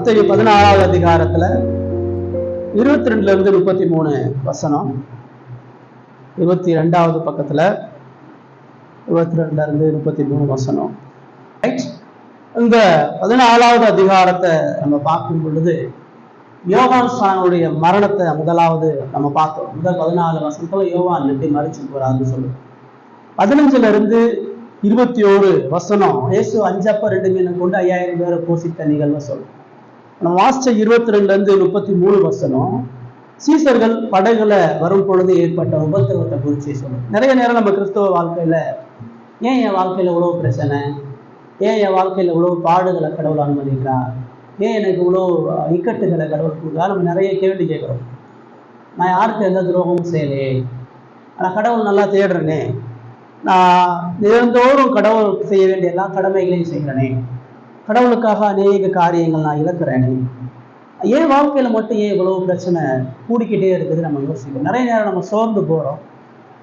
மத்தேயு 16வது அதிகாரத்துல 22 இருந்து 33 வசனம், 22வது பக்கத்துல 22 இருந்து 33 வசனம். இந்த 14வது அதிகாரத்தை நம்ம பார்க்கும் பொழுது யோவான் ஸ்நானனுடைய மரணத்தை முதலாவது நம்ம பார்த்தோம். முதல் 14 வசனத்துல யோவான் எப்படி மறிச்சு போறாருன்னு சொல்லுவோம். 15ல இருந்து 21 வசனம் இயேசு 5 அப்பம் 2 மீனை கொண்டு 5000 பேரை போஷித்த நிகழ்வை சொல்லுவோம். நம்ம வாசிச்ச 22ல இருந்து 33 வசனம் சீசர்கள் படகுல வரும் பொழுது ஏற்பட்ட உபத்திரவத்தை குறித்து சொல்லுவோம். நிறைய நேரம் நம்ம கிறிஸ்தவ வாழ்க்கையில ஏன் என் வாழ்க்கையில இவ்வளவு பிரச்சனை, ஏன் என் வாழ்க்கையில இவ்வளவு பாடுகளை கடவுள் அனுமதிக்கிறார், ஏன் எனக்கு இவ்வளோ இக்கட்டுகளை கடவுள் கொடுக்குறா, நம்ம நிறைய கேள்வி கேட்குறோம். நான் யாருக்கு எந்த துரோகமும் செய்யலையே, ஆனால் கடவுள் நல்லா தேடுறேனே, நான் தினந்தோறும் கடவுள் செய்ய வேண்டிய எல்லா கடமைகளையும் செய்கிறேனே, கடவுளுக்காக அநேக காரியங்கள் நான் இழக்கிறேனே, ஏன் வாழ்க்கையில மட்டும் ஏன் இவ்வளவு பிரச்சனை கூடிக்கிட்டே இருக்குது நம்ம யோசிக்கிறோம். நிறைய நேரம் நம்ம சோர்ந்து போறோம்.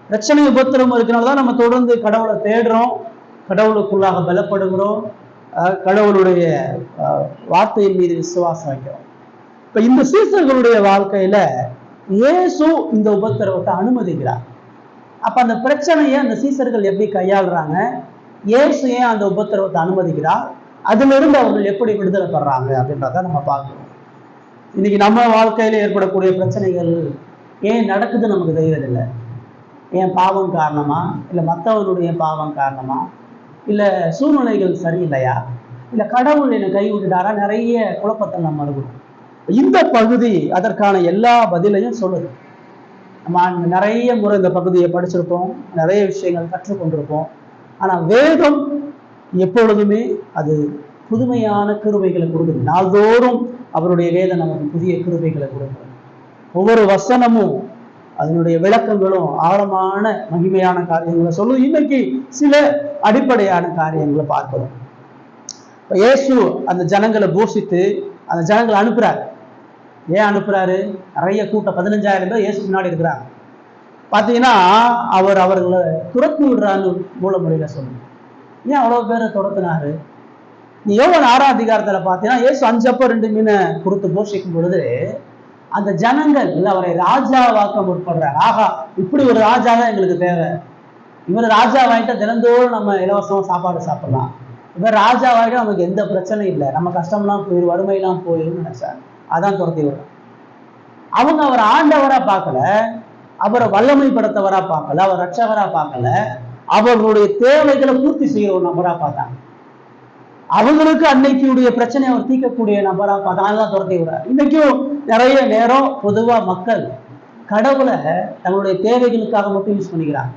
பிரச்சனை உபத்திரம் இருக்கிறனால தான் நம்ம தொடர்ந்து கடவுளை தேடுறோம், கடவுளுக்குள்ளாக பலப்படுகிறோம், கடவுளுடைய வார்த்தையின் மீது விசுவாசம் வைக்கிறோம். இப்ப இந்த சீசர்களுடைய வாழ்க்கையில இயேசு இந்த உபத்திரவத்தை அனுமதிக்கிறார். அப்ப அந்த பிரச்சனையை அந்த சீசர்கள் எப்படி கையாளுறாங்க, இயேசு ஏன் அந்த உபத்திரவத்தை அனுமதிக்கிறார், அதுல இருந்து அவர்கள் எப்படி விடுதலை பெறாங்க அப்படின்றத நம்ம பார்க்கிறோம். இன்னைக்கு நம்ம வாழ்க்கையில ஏற்படக்கூடிய பிரச்சனைகள் ஏன் நடக்குது நமக்கு தெரியறதில்லை. ஏன் பாவம் காரணமா, இல்லை மற்றவருடைய பாவம் காரணமா, இல்லை சூழ்நிலைகள் சரியில்லையா, இல்லை கடவுள் என்னை கை விட்டுட்டாரா, நிறைய குழப்பத்தை நம்ம இருக்கிறோம். இந்த பகுதி அதற்கான எல்லா பதிலையும் சொல்லுது. நம்ம நிறைய முறை இந்த பகுதியை படிச்சிருப்போம், நிறைய விஷயங்கள் கற்றுக்கொண்டிருப்போம். ஆனால் வேதம் எப்பொழுதுமே அது புதுமையான கிருபைகளை கொடுக்குது. நாள்தோறும் அவருடைய வேதம் நமக்கு புதிய கிருபைகளை கொடுக்குது. ஒவ்வொரு வசனமும் அதனுடைய விளக்கங்களும் ஆழமான மகிமையான காரியங்களை சொல்லுது. இன்னைக்கு சில அடிப்படையான காரியங்களை பார்க்கிறோம். இயேசு அந்த ஜனங்களை போஷித்து அந்த ஜனங்களை அனுப்புறாரு. ஏன் அனுப்புறாரு? நிறைய கூட்டம், 15000 பேர் இயேசு முன்னாடி இருக்கிறாங்க. பார்த்தீங்கன்னா அவர்களை துரத்து விடுறான்னு மூலமொழியில சொல்லுங்க. ஏன் அவ்வளவு பேரை துரத்துனாரு? நீ யோவான் 6ஆம் அதிகாரத்துல பார்த்தீங்கன்னா இயேசு 5 அப்பம் 2 மீனை கொடுத்து போஷிக்கும் பொழுது அந்த ஜனங்கள் அவரை ராஜாவாக்க முற்படுறாங்க. ஆகா, இப்படி ஒரு ராஜா தான் எங்களுக்கு தேவை, இவர் ராஜாவாயிட்டா தினந்தோறும் நம்ம இலவசமா சாப்பாடு சாப்பிடலாம், இவர் ராஜாவாயிட்டா நமக்கு எந்த பிரச்சனையும் இல்லை, நம்ம கஷ்டம்லாம் போயிடும், வறுமையெல்லாம் போயிடும் நினைச்சாங்க. அதான் துரத்தி விடுறாங்க. அவங்க அவர் ஆண்டவரா பார்க்கல, அவரை வல்லமைப்படுத்தவரா பார்க்கல, அவர் ரட்சகரா பார்க்கல, அவர்களுடைய தேவைகளை பூர்த்தி செய்ய ஒரு நபரா பார்த்தாங்க. அவங்களுக்கு அன்னைக்குடைய பிரச்சனையை அவர் தீர்க்கக்கூடிய நபரா பார்த்தாங்க. அதுதான் துரத்தி விடுறாரு. இன்னைக்கும் நிறைய நேரம் பொதுவா மக்கள் கடவுளை தங்களுடைய தேவைகளுக்காக மட்டும் யூஸ் பண்ணிக்கிறாங்க.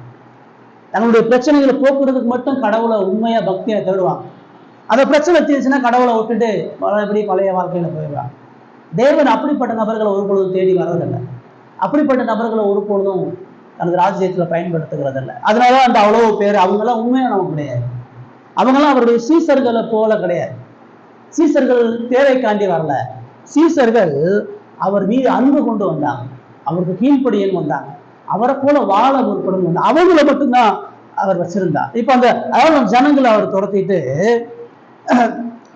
தங்களுடைய பிரச்சனைகளை போக்குறதுக்கு மட்டும் கடவுளை உண்மையா பக்தியா தேடுவாங்க. அந்த பிரச்சனை தீர்ச்சுன்னா கடவுளை விட்டுட்டு பழையபடி பழைய வாழ்க்கையில போயிடுவாங்க. தேவன் அப்படிப்பட்ட நபர்களை ஒரு பொழுதும் தேடி வர்றதில்லை. அப்படிப்பட்ட நபர்களை ஒரு பொழுதும் தனது ராஜ்யத்துல பயன்படுத்துகிறதில்லை. அதனால அந்த அவ்வளவு பேர் அவங்கெல்லாம் உண்மையான கிடையாது. அவங்கெல்லாம் அவருடைய சீசர்களை போல கிடையாது. சீசர்கள் தேவைக்காண்டி வரல, சீசர்கள் அவர் மீது அன்பு கொண்டு வந்தாங்க, அவருக்கு கீழ்ப்படியன்னு வந்தாங்க, அவரை போல வாழ முற்படும் வந்தாங்க. அவங்கள மட்டும்தான் அவர் வச்சிருந்தார். இப்ப அந்த ஜனங்களை அவர் துரத்திட்டு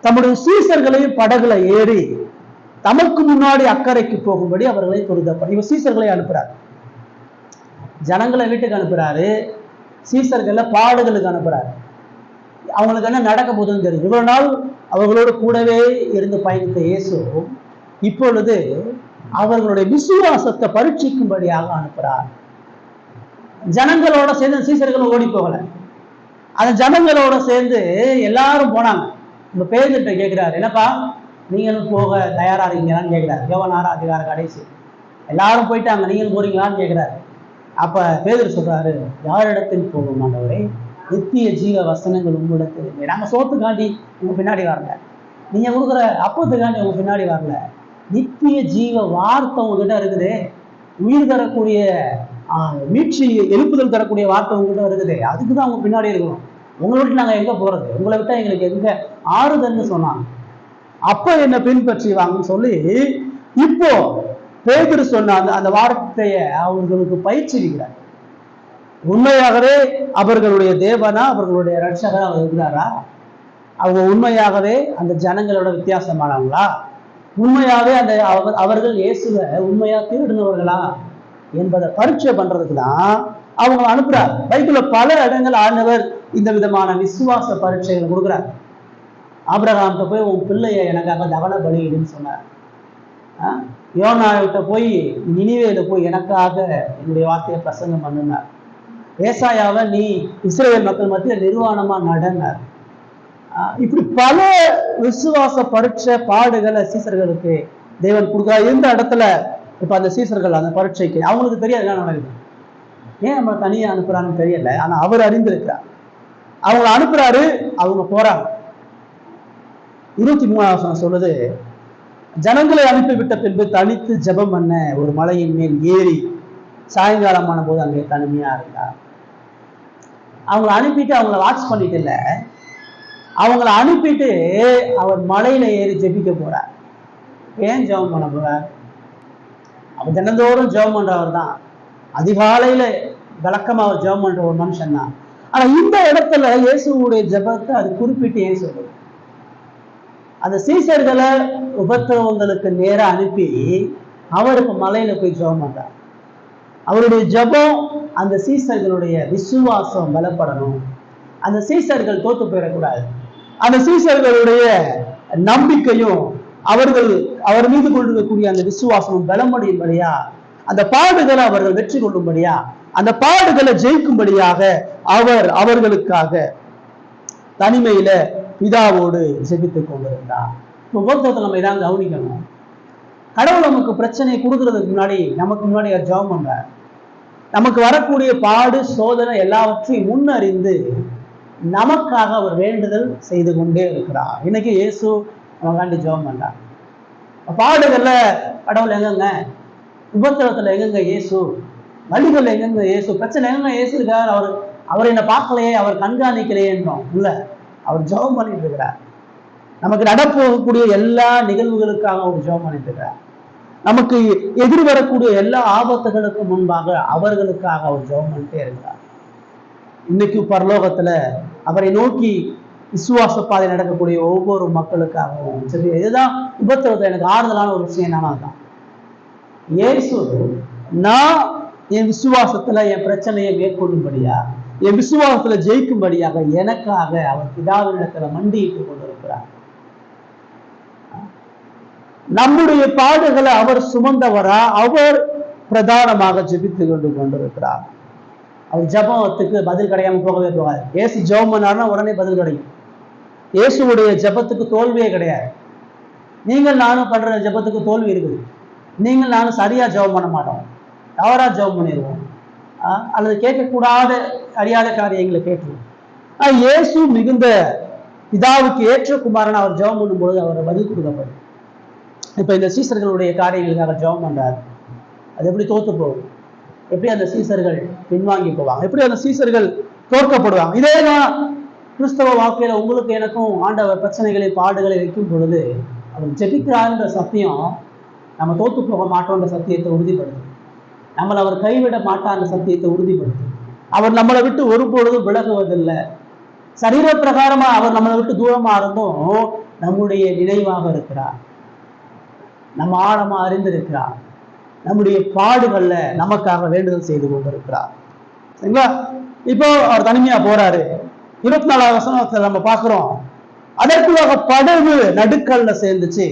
தம்முடைய சீசர்களையும் படகுல ஏறி தமக்கு முன்னாடி அக்கறைக்கு போகும்படி அவர்களை துரிதப்ப இவர் சீசர்களை அனுப்புறாரு. ஜனங்களை வீட்டுக்கு அனுப்புறாரு, சீசர்களை பாடுகளுக்கு அனுப்புறாரு. அவங்களுக்கு என்ன நடக்க போகுதுன்னு தெரியும். இவ்வளவு நாள் அவர்களோடு கூடவே இருந்து பயணித்த இயேசு இப்பொழுது அவர்களுடைய விசுவாசத்தை பரீட்சிக்கும்படியாக அனுப்புறார். ஜனங்களோட சேர்ந்து சீசர்களும் ஓடி போகல, அந்த ஜனங்களோட சேர்ந்து எல்லாரும் போனாங்க. இந்த பேதுட்ட கேட்கிறாரு, என்னப்பா நீங்களும் போக தயாரா இருக்கீங்களான்னு கேட்கிறாரு. யோவான் 6ஆம் அதிகாரம் கடைசி. எல்லாரும் போயிட்டாங்க, நீங்களும் போறீங்களான்னு கேட்கிறாரு. அப்ப பேதுரு சொல்றாரு, யாரிடத்தில் போகும் ஆண்டவரே, நித்திய ஜீவ வசனங்கள் உங்களிடத்தில் இல்லை. நாங்கள் சோத்துக்காண்டி உங்க பின்னாடி வரல, நீங்க கொடுக்குற அப்பத்துக்காண்டி உங்க பின்னாடி வரல, நித்திய ஜீவ வார்த்தை உங்ககிட்ட இருக்குது, உயிர் தரக்கூடிய மீட்சி எழுப்புதல் தரக்கூடிய வார்த்தை உங்ககிட்ட இருக்குது, அதுக்குதான் உங்க பின்னாடி இருக்கணும். உங்களை விட்டு நாங்கள் எங்க போறது, உங்களை விட்டா எங்களுக்கு எங்க ஆறுதல்னு சொன்னாங்க. அப்ப என்ன பின்பற்றி வாங்கன்னு சொல்லி இப்போ பேதுரு சொன்ன அந்த வார்த்தையை அவர்களுக்கு பயிற்சிக்கிறார். உண்மையாகவே அவர்களுடைய தேவனா, அவர்களுடைய ரட்சகரா இருக்கிறாரா? அவங்க உண்மையாகவே அந்த ஜனங்களோட வித்தியாசமானவங்களா? உண்மையாவே அந்த அவர்கள் இயேசுவை உண்மையா தேடினவர்களா என்பதை பரீட்சை பண்றதுக்கு தான் அவங்க அனுப்புறார். பைபிள்ல பல இடங்கள் ஆண்டவர் இந்த விதமான விசுவாச பரீட்சைகள் கொடுக்குறார். ஆபிரகாம்கிட்ட போய் உன் பிள்ளைய எனக்காக தகன பலியிடுன்னு சொன்னார். யோனாவிட்ட போய் நினிவேல போய் எனக்காக என்னுடைய வார்த்தையை பிரசங்கம் பண்ணினார். ஏசாயாவை நீ இஸ்ரவேல் மக்கள் மத்தியில் நிர்வாணமா நடனார். இப்படி பல விசுவாச பரீட்சை பாடுகளை சீசர்களுக்கு தேவன் கொடுக்குறார். இந்த இடத்துல இப்ப அந்த சீசர்கள் அந்த பரீட்சைக்கு அவங்களுக்கு தெரியாது என்ன நடக்குது, ஏன் நம்ம தனியா அனுப்புறான்னு தெரியல. ஆனா அவர் அறிந்திருக்கிறார். அவங்களை அனுப்புறாரு, அவங்க போறாங்க. 23 சொல்லுது, ஜனங்களை அனுப்பிவிட்ட பின்பு தனித்து ஜெபம் பண்ண ஒரு மலையின் மேல் ஏறி சாயங்காலமான போது அங்கே தனிமையா இருந்தார். அவங்களை அனுப்பிட்டு அவங்கள வாட்ச் பண்ணிட்டு இல்ல, அவங்கள அனுப்பிட்டு அவர் மலையில ஏறி ஜெபிக்க போறார். ஏன் ஜெபம் பண்ண போறார்? அவர் தினந்தோறும் ஜெபம் பண்றவர் தான், அதிகாலையில விளக்கமா அவர் ஜெபம் பண்ற ஒரு மனுஷன் தான். ஆனா இந்த இடத்துல இயேசுடைய ஜெபத்தை அது குறிப்பிட்டு ஏன் சொல்லுது? அந்த சீசர்களை உபத்திரவங்களுக்கு நேரா அனுப்பி அவருக்கு மலையில போய் ஜெபம் பண்றார். அவருடைய ஜெபம் அந்த சீசர்களுடைய விசுவாசம் பலப்படணும், அந்த சீசர்கள் தோத்து போயிடக்கூடாது, அந்த சீசர்களுடைய நம்பிக்கையும் அவர் மீது கொண்டிருக்கக்கூடிய அந்த விசுவாசமும் பலமடையும்படியா, அந்த பாடுகளை அவர்கள் வெற்றி கொள்ளும்படியா, அந்த பாடுகளை ஜெயிக்கும்படியாக அவர்களுக்காக தனிமையில பிதாவோடு ஜெபித்துக் கொண்டிருந்தார். உபத்திரத்தை நம்ம இதான் கவனிக்கணும். கடவுள் நமக்கு பிரச்சனை கொடுக்கறதுக்கு முன்னாடி நமக்கு முன்னாடி அவர் ஜெபம் பண்றார். நமக்கு வரக்கூடிய பாடு சோதனை எல்லாவற்றையும் முன்னறிந்து நமக்காக அவர் வேண்டுதல் செய்து கொண்டே இருக்கிறார். இன்னைக்கு இயேசு நமக்காண்டி ஜெபம் பண்றார். பாடுகள்ல கடவுள் எங்கங்க, உபத்திரத்துல எங்கங்க இயேசு, வழிகள் எங்கெங்க இயேசு, பிரச்சனை எங்கங்க இயேசு இருக்கார். அவர் என்னை பார்க்கலையே, அவர் கண்காணிக்கலையே என்றோம் இல்ல, அவர் ஜெபம் பண்ணிட்டு இருக்கிறார். நமக்கு நடப்போகக்கூடிய எல்லா நிகழ்வுகளுக்காக அவர் ஜெபம் பண்ணிட்டு இருக்கிறார். நமக்கு எதிர் வரக்கூடிய எல்லா ஆபத்துகளுக்கு முன்பாக அவர்களுக்காக அவர் ஜெபம் பண்ணிட்டே இருக்கிறார். இன்னைக்கு பரலோகத்துல அவரை நோக்கி விசுவாச பாதை நடக்கக்கூடிய ஒவ்வொரு மக்களுக்காகவும் சரி, இதுதான் உபத்திரத்தை எனக்கு ஆறுதலான ஒரு விஷயம் என்னன்னா தான், இயேசு நான் என் விசுவாசத்துல என் பிரச்சனையை மேற்கொள்ளும்படியா, என் விசுவாசத்துல ஜெயிக்கும்படியாக எனக்காக அவர் பிதாவினிடத்துல மண்டியிட்டு கொண்டிருக்கிறார். நம்முடைய பாடுகளை அவர் சுமந்தவரா, அவர் பிரதானமாக ஜெபித்து கொண்டிருக்கிறார். அவர் ஜபத்துக்கு பதில் கிடையாம போகவே போகாது. இயேசு ஜெபம் பண்ணாருன்னா உடனே பதில் கிடைக்கும். இயேசுடைய ஜபத்துக்கு தோல்வியே கிடையாது. நீங்கள் நானும் பண்ற ஜபத்துக்கு தோல்வி இருக்குது. நீங்கள் நானும் சரியா ஜெபம் பண்ண மாட்டோம், தவறா ஜெபம் பண்ணிடுவோம், அல்லது கேட்கக்கூடாத அறியாத காரியங்களை கேட்டுருவோம். இயேசு மிகுந்த பிதாவுக்கு ஏற்ற குமாரன் அவர் ஜெபம் பண்ணும்பொழுது அவர் பதில் கொடுக்கப்படும். இப்ப இந்த சீசர்களுடைய காரியங்களுக்காக ஜெபம் பண்றாரு. அது எப்படி தோத்து போகும்? எப்படி அந்த சீசர்கள் பின்வாங்கி போவாங்க? எப்படி அந்த சீசர்கள் தோற்கப்படுவாங்க? இதேதான் கிறிஸ்தவ வாழ்க்கையில உங்களுக்கு எனக்கும் ஆண்டவர் பிரச்சனைகளை பாடுகளை வைக்கும் பொழுது அவர் ஜெபிக்கிறார்ன்ற சத்தியம் நம்ம தோத்து போக மாட்டோன்ற சத்தியத்தை உறுதிப்படுத்து, நம்மளை அவர் கைவிட மாட்டான்ற சத்தியத்தை உறுதிப்படுத்து. அவர் நம்மளை விட்டு ஒருபொழுதும் விலகுவதில்லை. சரீர பிரகாரமா அவர் நம்மளை விட்டு தூரமா இருந்தும் நம்முடைய நினைவாக இருக்கிறார், நம்ம ஆழமா அறிந்திருக்கிறார், நம்முடைய பாடுகள்ல நமக்காக வேண்டுதல் செய்து கொண்டிருக்கிறார். சரிங்களா? இப்போ அவர் தனிமையா போறாரு. 24வது வசனத்துல நம்ம பார்க்கிறோம், அதற்குள்ளாக படகு நடுக்கல்ல சேர்ந்துச்சு,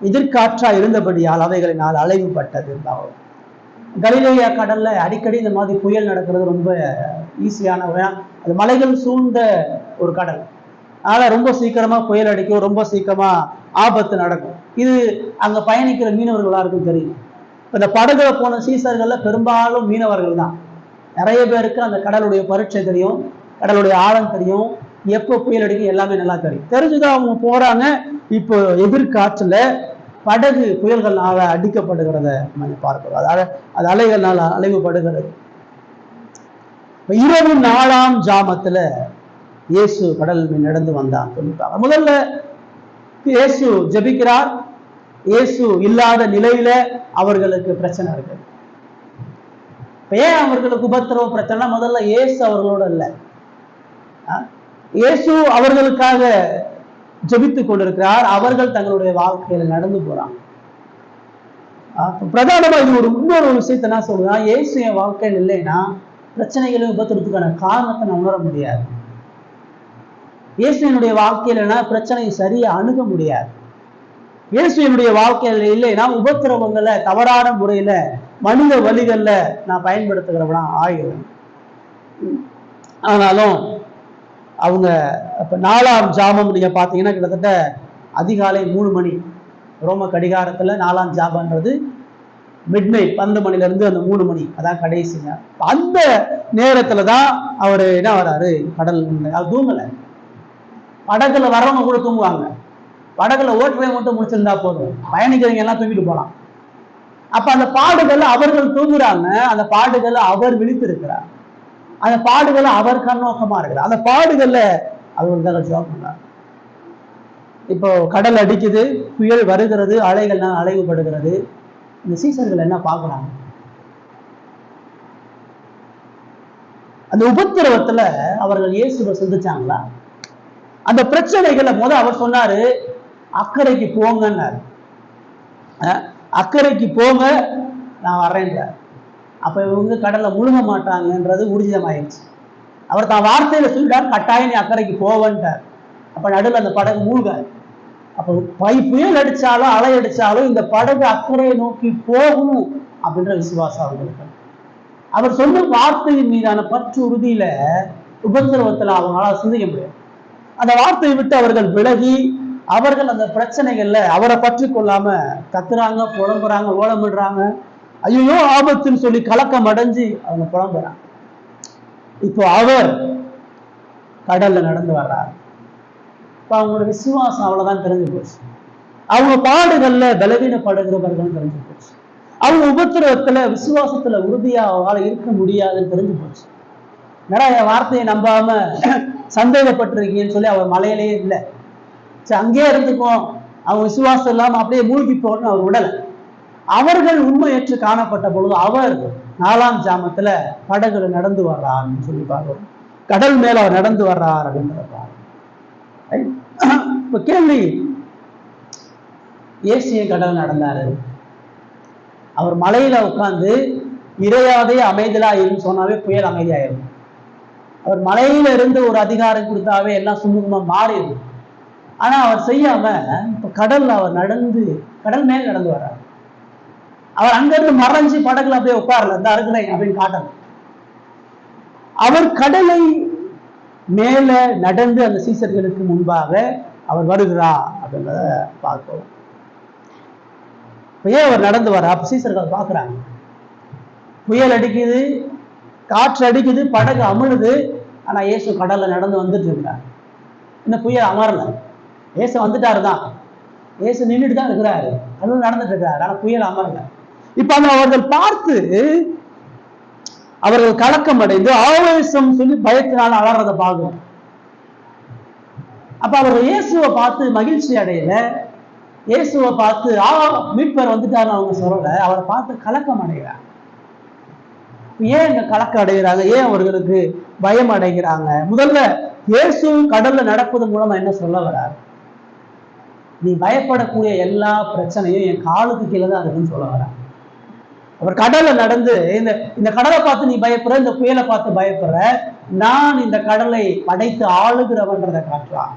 எதிர்காற்றா இருந்தபடியால் அவைகளினால் அலைவுபட்டது. கலிலேயா கடல்ல அடிக்கடி இந்த மாதிரி புயல் நடக்கிறது ரொம்ப ஈஸியான, அது மலைகள் சூழ்ந்த ஒரு கடல், அதனால ரொம்ப சீக்கிரமா புயல் அடிக்கும், ரொம்ப சீக்கிரமா ஆபத்து நடக்கும். இது அங்க பயணிக்கிற மீனவர்கள் எல்லாருக்கும் தெரியும். இந்த படகுல போன சீசர்கள்ல பெரும்பாலும் மீனவர்கள் தான். நிறைய பேருக்கு அந்த கடலுடைய பரீட்சை தெரியும், கடலுடைய ஆழம் தெரியும், எப்போ புயல் அடிக்கும் எல்லாமே நல்லா தெரியும். தெரிஞ்சுதான் அவங்க போறாங்க. இப்போ எதிர்காற்றுல படகு புயல்கள்னால அடிக்கப்படுகிறத நம்ம பார்க்கிறோம். அது அலைகள்னால அலைவுபடுகிறது. இரவு 4ஆம் ஜாமத்துல இயேசு கடல் நடந்து வந்தான் சொல்லிட்டாங்க. முதல்ல இயேசு ஜெபிக்கிறார். இயேசு இல்லாத நிலையில அவர்களுக்கு பிரச்சனை இருக்கு. ஏன் அவர்களுக்கு உபத்திரவ பிரச்சனை? முதல்ல இயேசு அவர்களோட இல்லை, இயேசு அவர்களுக்காக ஜெபித்துக் கொண்டிருக்கிறார். அவர்கள் தங்களுடைய வாழ்க்கையில நடந்து போறாங்க. பிரதானமா இது இன்னொரு விஷயத்த என்ன சொல்றேன், இயேசு என் வாழ்க்கையில் இல்லைன்னா பிரச்சனைகளும் விபத்துறதுக்கான காரணத்தை நான் உணர முடியாது. இயேசு என்னுடைய வாழ்க்கையிலனா பிரச்சனையை சரியா அணுக முடியாது. இயேசு என்னுடைய வாழ்க்கையில இல்லைன்னா உபத்திரவங்களை தவறான முறையில மனித வழிகள்ல நான் பயன்படுத்துகிறவனா ஆயிடும். ஆனாலும் அவங்க இப்ப 4ஆம் ஜாமம் நீங்க பாத்தீங்கன்னா கிட்டத்தட்ட அதிகாலை 3 மணி, ரோம கடிகாரத்துல 4ஆம் ஜாபம்ன்றது மிட்நைட் 12 மணில இருந்து அந்த 3 மணி, அதான் கடைசிங்க. அந்த நேரத்துலதான் அவரு என்ன வர்றாரு, கடல் தூங்கல. படகுல வரவங்க கூட தூங்குவாங்க, படகுல ஓட்டுறவங்க மட்டும் முடிச்சிருந்தா போதும், பயணிக்கிறவங்க எல்லாம் தூங்கிட்டு போலாம். அப்ப அந்த பாடுகள் அவர்கள் தூங்குறாங்க, அந்த பாடுகள் அவர் விழித்திருக்கிறார், அந்த பாடுகள் அவர் கண்ணோக்கமா இருக்கிறார், அந்த பாடுகள்ல அவர்கள் ஜாப் பண்றாங்க. இப்போ கடல் அடிக்குது, புயல் வருகிறது, அலைகள்லாம் அலைவுபடுகிறது. இந்த சீசர்கள் என்ன பார்க்குறாங்க, அந்த உபத்திரவத்துல அவர்கள் இயேசுவை சிந்திச்சாங்களா? அந்த பிரச்சனைகளை அவர் சொன்னாரு, அக்கறைக்கு போங்கன்னாரு. அக்கறைக்கு போங்க, நான் வர்றேன்ற. அப்ப இவங்க கடல்ல முழுக மாட்டாங்கன்றது ஊர்ஜிதமாயிருச்சு. அவர் தான் வார்த்தையில சொல்லிட்டார், கட்டாயம் நீ அக்கறைக்கு போவன்ட்டார். அப்ப நடுவில் அந்த படகு மூழ்க. அப்போ புயல் அடிச்சாலும் அலை அடிச்சாலும் இந்த படகு அக்கறையை நோக்கி போகணும் அப்படின்ற விசுவாசம் அவங்களுக்கு. அவர் சொன்ன வார்த்தையின் மீதான பற்று உறுதியில உபத்திரவத்துல அவங்களால சிந்திக்க முடியாது. அந்த வார்த்தையை விட்டு அவர்கள் விலகி அவர்கள் அந்த பிரச்சனைகள்ல அவரை பற்றி கொள்ளாம கத்துறாங்க, புலம்புறாங்க, ஓலமிடுறாங்க. ஐயோ ஆபத்துன்னு சொல்லி கலக்கம் அடைஞ்சு அவங்க புலம்புறாங்க. இப்போ அவர் கடல்ல நடந்து வர்றாரு. இப்ப அவங்களோட விசுவாசம் அவ்வளவுதான் தெரிஞ்சு போச்சு. அவங்க பாடுகள்ல பலவீனப்படுகிறவர்கள் தெரிஞ்சு போச்சு. அவங்க உபத்திரவத்துல விசுவாசத்துல உறுதியா அவங்களால இருக்க முடியாதுன்னு தெரிஞ்சு போச்சு. நிறைய வார்த்தையை நம்பாம சந்தேகப்பட்டிருக்கீங்கன்னு சொல்லி அவர் மலையிலேயே இல்லை, சரி அங்கேயே இருந்துக்கும், அவங்க விசுவாசம் இல்லாம அப்படியே மூழ்கி போகணும்னு அவர் விடலை. அவர்கள் உண்மையற்று காணப்பட்ட பொழுது அவர் 4ஆம் ஜாமத்துல படகுல நடந்து வர்றாருன்னு சொல்லி பார்க்கிறோம். கடல் மேல அவர் நடந்து வர்றார் அப்படின்ற. இப்ப கேள்வி, ஏசிய கடல் நடந்தாரு, அவர் மலையில உட்கார்ந்து இறையாதே அமைதலா இருந்து சொன்னாவே புயல் அமைதியாயிரும். அவர் மலையில இருந்து ஒரு அதிகாரம் கொடுத்தாவே எல்லாம் சுமூகமா மாறிடும். ஆனா அவர் செய்யாம இப்ப கடல்ல அவர் நடந்து கடல் மேல் நடந்து வர்றார். அவர் அங்கிருந்து மறைஞ்சு படகுல அப்படியே உட்காரல, இந்த அருகிறேன் அப்படின்னு காட்டணும். அவர் கடலை மேல நடந்து அந்த சீசர்களுக்கு முன்பாக அவர் வருகிறார் அப்படின்றத பார்க்கிறோம். ஏன் அவர் நடந்து வர, அப்ப சீசர்கள் பார்க்கிறாங்க, புயல் அடிக்குது, காற்று அடிக்குது, படகு அமுழுது, ஆனா இயேசு கடல்ல நடந்து வந்துட்டு இருக்கிறார். இந்த புயல் அமரல, இயேசு வந்துட்டாரு தான், இயேசு நின்றுட்டு தான் இருக்கிறாரு, கடல் நடந்துட்டு இருக்கிறாரு, ஆனா புயல் அமரல. இப்ப அவர்கள் பார்த்து அவர்கள் கலக்கம் அடைந்து ஆவேசம் சொல்லி பயத்தினால அலறத பார்க்கணும். அப்ப அவர்கள் இயேசுவை பார்த்து மகிழ்ச்சி அடையல, இயேசுவை பார்த்து மீட்பர் வந்துட்டாருன்னு அவங்க சொல்லல, அவரை பார்த்து கலக்கம் அடைகிறாங்க. ஏன் இந்த கலக்கம் அடைகிறாங்க, ஏன் அவர்களுக்கு பயம் அடைகிறாங்க? முதல்ல இயேசு கடல்ல நடப்பது மூலமா என்ன சொல்ல வர்றார், நீ பயப்படக்கூடிய எல்லா பிரச்சனையும் என் காலுக்கு கீழே தான் இருக்குன்னு சொல்ல வர்றார். அவர் கடல்ல நடந்து இந்த கடலை பார்த்து நீ பயப்படுற, இந்த புயலை பார்த்து பயப்படுற, நான் இந்த கடலை படைத்து ஆளுகிறவன்றதை காட்டுறான்.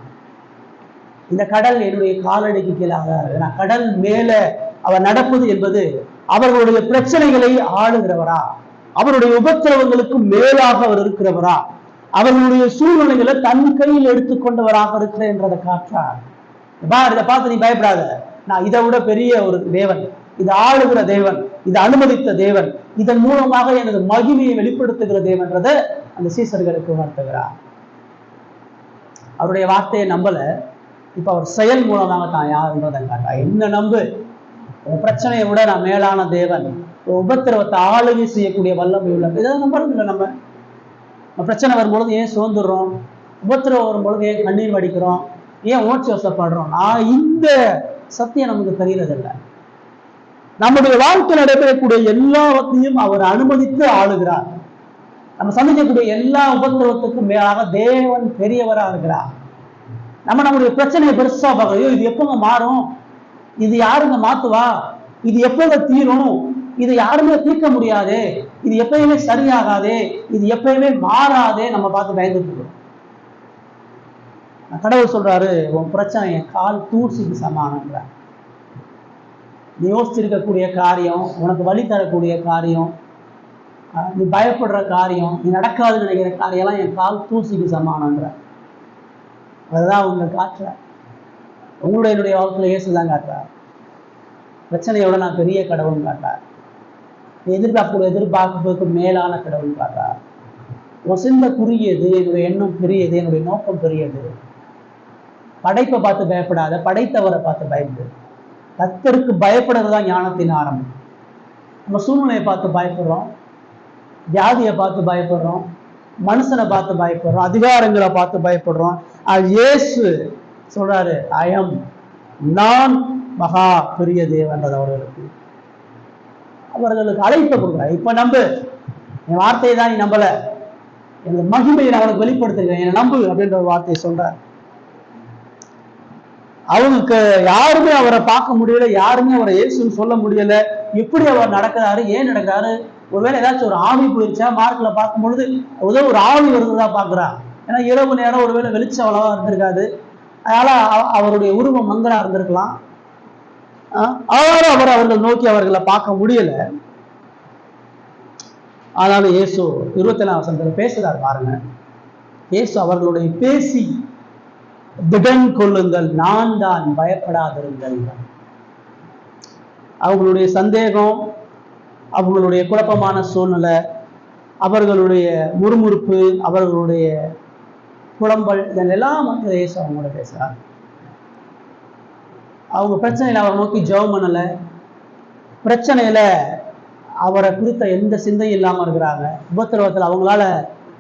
இந்த கடல் என்னுடைய காலடிக்கு கீழாக, நான் கடல் மேல அவர் நடப்பது என்பது அவர்களுடைய பிரச்சனைகளை ஆளுகிறவரா, அவருடைய உபத்திரவங்களுக்கு மேலாக அவர் இருக்கிறவரா, அவர்களுடைய சூழ்நிலைகளை தன் கையில் எடுத்துக்கொண்டவராக இருக்கிறேன் என்றதை காற்றார். இதை பார்த்து நீ பயப்படாத, நான் இதை விட பெரிய ஒரு தேவன், இது ஆளுகிற தேவன், இது அனுமதித்த தேவன், இதன் மூலமாக எனது மகிமையை வெளிப்படுத்துகிற தேவன்றதை அந்த சீசர்களுக்கு உணர்த்துகிறார். அவருடைய வார்த்தையை நம்பல, இப்ப அவர் செயல் மூலமாக தான் யாருன்றதை காட்டா. என்ன நம்பு, பிரச்சனையை விட நான் மேலான தேவன், உபத்திரவத்தை ஆளுகை செய்யக்கூடிய வல்லமை உள்ள, இதை நம்புறது இல்லை. நம்ம பிரச்சனை வரும்பொழுது ஏன் சோர்ந்துடுறோம், உபத்திரவம் வரும்பொழுது ஏன் கண்ணீர் வடிக்கிறோம், ஏன் உணர்ச்சி வசப்படுறோம்? இந்த சத்தியம் நமக்கு தெரியறதில்லை. நம்முடைய வாழ்க்கை நடைபெறக்கூடிய எல்லாவற்றையும் அவர் அனுமதித்து ஆளுகிறார். நம்ம சந்திக்கக்கூடிய எல்லா உபத்திரவத்துக்கும் மேலாக தேவன் பெரியவராக இருக்கிறார். நம்மளுடைய பிரச்சனையை பெருசா பார்க்கறோம். இது எப்பங்க மாறும், இது யாருங்க மாத்துவா, இது எப்பங்க தீரும், இது யாருமே தீர்க்க முடியாது, இது எப்பயுமே சரியாகாதே, இது எப்பயுமே மாறாதே, நம்ம பார்த்து பயந்துட்டு இருக்கோம். கடவுள் சொல்றாரு, உன் பிரச்சனை என் கால் தூசிக்கு சமானங்கிற. நீ யோசிச்சிருக்கக்கூடிய காரியம், உனக்கு வழி தரக்கூடிய காரியம், நீ பயப்படுற காரியம், நீ நடக்காதுன்னு நினைக்கிற காரியம்லாம் என் கால் தூசிக்கு சமானங்கிற. அதுதான் அவங்க காட்டுற. உங்களுடைய என்னுடைய வாழ்க்கையில இயேசுதான் காட்டுறார். பிரச்சனையோட நான் பெரிய கடவுள் காட்டார். எதிர்பார்ப்புக்கு மேலான கடவுள் காட்டார். உன் சிந்த குறுகியது, என்னுடைய எண்ணம் பெரியது, என்னுடைய நோக்கம் பெரியது. படைப்பை பார்த்து பயப்படாத, படைத்தவரை பார்த்து பயப்படு. கர்த்தருக்கு பயப்படுறதுதான் ஞானத்தின் ஆரம்பம். நம்ம சூழ்நிலையை பார்த்து பயப்படுறோம், வியாதியை பார்த்து பயப்படுறோம், மனுஷனை பார்த்து பயப்படுறோம், அதிகாரங்களை பார்த்து பயப்படுறோம். இயேசு சொல்றாரு, நான் மகா பெரிய தேவன்றது அவர்களுக்கு அழைப்பு கொடுக்குறாரு. இப்ப நம்பு, என் வார்த்தையை தான் நீ நம்பல, எனது மகிமையை நான் அவனுக்கு வெளிப்படுத்துகிறேன், என்னை நம்பு அப்படின்ற ஒரு வார்த்தையை சொல்றாரு. அவங்களுக்கு யாருமே அவரை பார்க்க முடியல, யாருமே அவரை இயேசுன்னு சொல்ல முடியல. எப்படி அவர் நடக்கிறாரு, ஏன் நடக்கிறாரு? ஒருவேளை ஏதாச்சும் ஒரு ஆவி போயிருச்சா? மார்க்ல பார்க்கும் பொழுது ஏதோ ஒரு ஆவி வருதுதான் பாக்குறான். ஏன்னா இரவு நேரம் ஒருவேளை வெளிச்சம் அவ்வளவா இருந்திருக்காது, அதனால அவருடைய உருவம் மங்கலா இருந்திருக்கலாம். அவர்கள் நோக்கி அவர்களை பார்க்க முடியல. ஆனாலும் இயேசு 24 வசனத்துல பேசுறாரு பாருங்க. இயேசு அவர்களுடைய பேசி, திடன் கொள்ளுங்கள், நான் தான், பயப்படாதிருங்கள். அவங்களுடைய சந்தேகம், அவங்களுடைய குழப்பமான சூழ்நிலை, அவர்களுடைய முறுமுறுப்பு, அவர்களுடைய புலம்பல், இதெல்லாம் வந்து இயேசு அவங்களோட பேசுறார். அவங்க பிரச்சனையில அவரை நோக்கி ஜெபம் பண்ணல, பிரச்சனையில அவரை குறித்த எந்த சிந்தையும் இல்லாம இருக்கிறாங்க. உபத்திரவத்தில் அவங்களால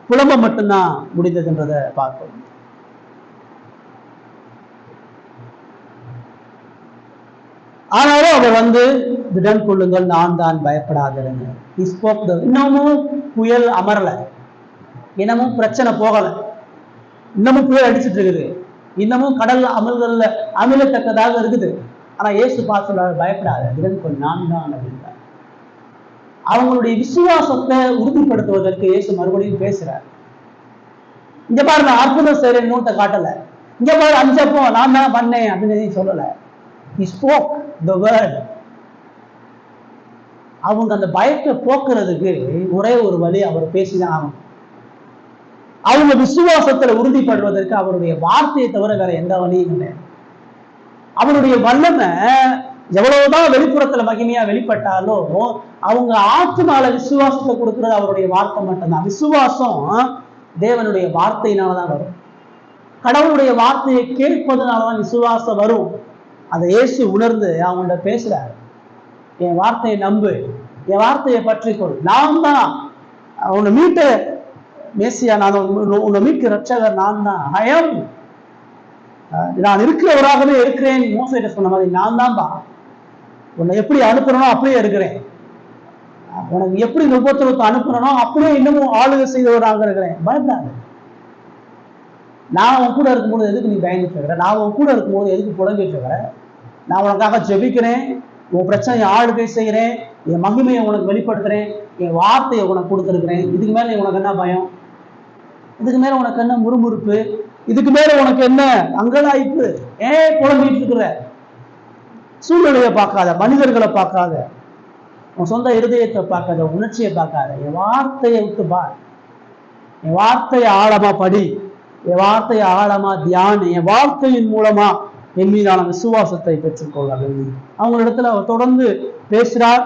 புலம்ப மட்டும்தான் முடிந்ததுன்றதை பார்க்கணும். ஆனாலும் அவர் வந்து, திடன் கொள்ளுங்கள், நான் தான், பயப்படாதிருங்க. இன்னமும் புயல் அமரல, இன்னமும் பிரச்சனை போகல, இன்னமும் புயல் அடிச்சுட்டு இருக்குது, இன்னமும் கடல் அமிழத்தக்கதாக இருக்குது. ஆனா இயேசு பார்த்து பயப்படாத, திடன் கொள், நான் தான் அப்படின்றார். அவங்களுடைய விசுவாசத்தை உறுதிப்படுத்துவதற்கு இயேசு மறுபடியும் பேசுறார். இங்க பாரு, நான் அற்புதம் செய்றேன் நோட்டை காட்டல, இங்க பாரு அஞ்சப்போ நான் தான் பண்ணேன் அப்படின்னு சொல்லல. He spoke the word. அவங்க அந்த பயத்தை போக்குறதுக்கு ஒரே ஒரு வழி, அவர் பேசிதான் ஆகும். அவங்க விசுவாசத்துல உறுதிப்படுவதற்கு அவருடைய வார்த்தையை தவிர வேற எந்த வழியும் இல்லை. அவருடைய வல்லமை எவ்வளவுதான் வெளிப்புறத்துல மகிமையா வெளிப்பட்டாலும் அவங்க ஆத்மால விசுவாசத்தை கொடுக்கிறது அவருடைய வார்த்தை மட்டும்தான். விசுவாசம் தேவனுடைய வார்த்தையினாலதான் வரும். கடவுளுடைய வார்த்தையை கேட்பதனாலதான் விசுவாசம் வரும். அதை இயேசு உணர்ந்து அவங்கள்ட்ட பேசுறாரு. என் வார்த்தையை நம்பு, என் வார்த்தையை பற்றிக்கொள், நான் தான் உன்னை மீட்ட மேசியா, நான் உன்னை மீட்க ரட்சகர் நான் தான். நான் இருக்கிறவராகவே இருக்கிறேன். மோசேட்ட சொன்ன மாதிரி நான் தான்பா, உன்னை எப்படி அனுப்புறனோ அப்படியே இருக்கிறேன், உனக்கு எப்படி உபத்திரவத்தை அனுப்புறனோ அப்படியே இன்னமும் ஆளுகை செய்தவராக இருக்கிறேன். பயப்படாது. நான் உன் கூட இருக்கும்போது எதுக்கு நீ பயந்துட்டு இருக்கிற? நான் உன் கூட இருக்கும்போது எதுக்கு புலம்பிட்டு இருக்கிற? நான் உனக்காக ஜெபிக்கிறேன், உன் பிரச்சனையை ஆளுகை செய்கிறேன், என் மகிமையை உனக்கு வெளிப்படுத்துறேன், என் வார்த்தையை உனக்கு கொடுத்துருக்கிறேன். இதுக்கு மேல உனக்கு என்ன பயம்? இதுக்கு மேல உனக்கு என்ன முறுமுறுப்பு? இதுக்கு மேல உனக்கு என்ன அங்கலாய்ப்பு? ஏன் புலம்பிட்டு இருக்கிற? சூழ்நிலையை பார்க்காத, மனிதர்களை பார்க்காத, உன் சொந்த இருதயத்தை பார்க்காத, உணர்ச்சியை பார்க்காத, என் வார்த்தையை விட்டு பார். என் வார்த்தையை ஆழமா படி, என் வார்த்தையை ஆழமா தியானி, என் வார்த்தையின் மூலமா என் மீதான விசுவாசத்தை பெற்றுக்கொள்ள வேண்டும். அவங்களிடத்துல அவர் தொடர்ந்து பேசுறார்.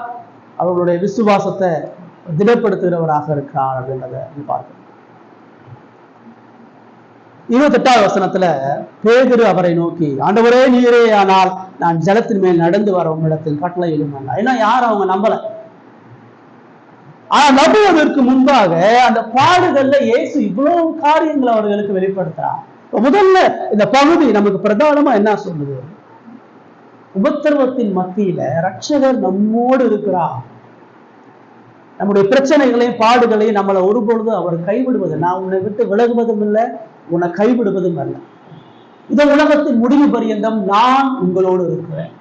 அவர்களுடைய விசுவாசத்தை திடப்படுத்துகிறவராக இருக்கிறார் அப்படின்றத பார்க்கணும். 28வது வசனத்துல பேதுரு அவரை நோக்கி, ஆண்டவரே நீரே ஆனால் நான் ஜலத்தின் மேல் நடந்து வர உங்களிடத்தில் கட்டளை இடுமாங்க. ஏன்னா யாரும் அவங்க நம்பல. ஆனா நம்புவதற்கு முன்பாக அந்த பாடுகள்ல இயேசு இவ்வளவு காரியங்களை அவர்களுக்கு வெளிப்படுத்துறார். முதல்ல இந்த பகுதி நமக்கு பிரதானமா என்ன சொல்லுது? உபத்திரவத்தின் மத்தியில ரட்சகர் நம்மோடு இருக்கிறார். நம்முடைய பிரச்சனைகளையும் பாடுகளையும் நம்மளை ஒருபொழுது அவர் கைவிடுவது, நான் உன்னை விட்டு விலகுவதும் இல்லை, உன்னை கைவிடுவதும் அல்ல. இந்த உலகத்தின் முடிவு பரியந்தம் நான் உங்களோடு இருக்கிறேன்.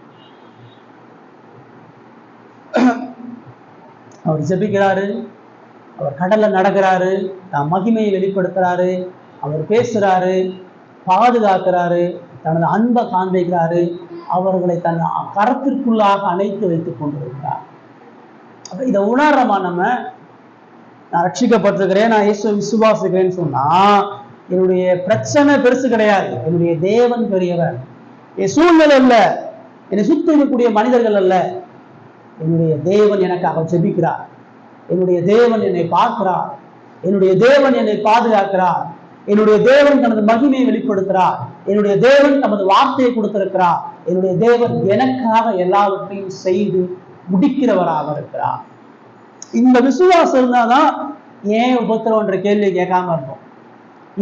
அவர் ஜெபிக்கிறாரு, அவர் கடல்ல நடக்கிறாரு, தான் மகிமையை வெளிப்படுத்துறாரு, அவர் பேசுறாரு, பாதுகாக்கிறாரு, தனது அன்பை காண்பிக்கிறாரு, அவர்களை தன் கரத்திற்குள்ளாக அணைத்து வைத்துக் கொண்டிருக்கிறார். இதை உணர்றமா நம்ம, நான் ரட்சிக்கப்பட்டிருக்கிறேன், நான் இயேசுவை விசுவாசிக்கிறேன்னு சொன்னா என்னுடைய பிரச்சனை பெருசு கிடையாது. என்னுடைய தேவன் பெரியவர். என் சூழ்நிலை அல்ல, என்னை சுற்றி இருக்கக்கூடிய மனிதர்கள் அல்ல, என்னுடைய தேவன் எனக்காக ஜெபிக்கிறார், என்னுடைய தேவன் என்னை பார்க்கிறார், என்னுடைய தேவன் என்னை பாதுகாக்கிறார், என்னுடைய தேவன் தனது மகிமையை வெளிப்படுத்துகிறார், என்னுடைய தேவன் தமது வார்த்தையை கொடுத்திருக்கிறார், என்னுடைய தேவன் எனக்காக எல்லாவற்றையும் செய்து முடிக்கிறவராக இருக்கிறார். இந்த விசுவாசம் இருந்தாதான் ஏன் உபத்திரவன்ற கேள்வி கேட்காம இருப்போம்.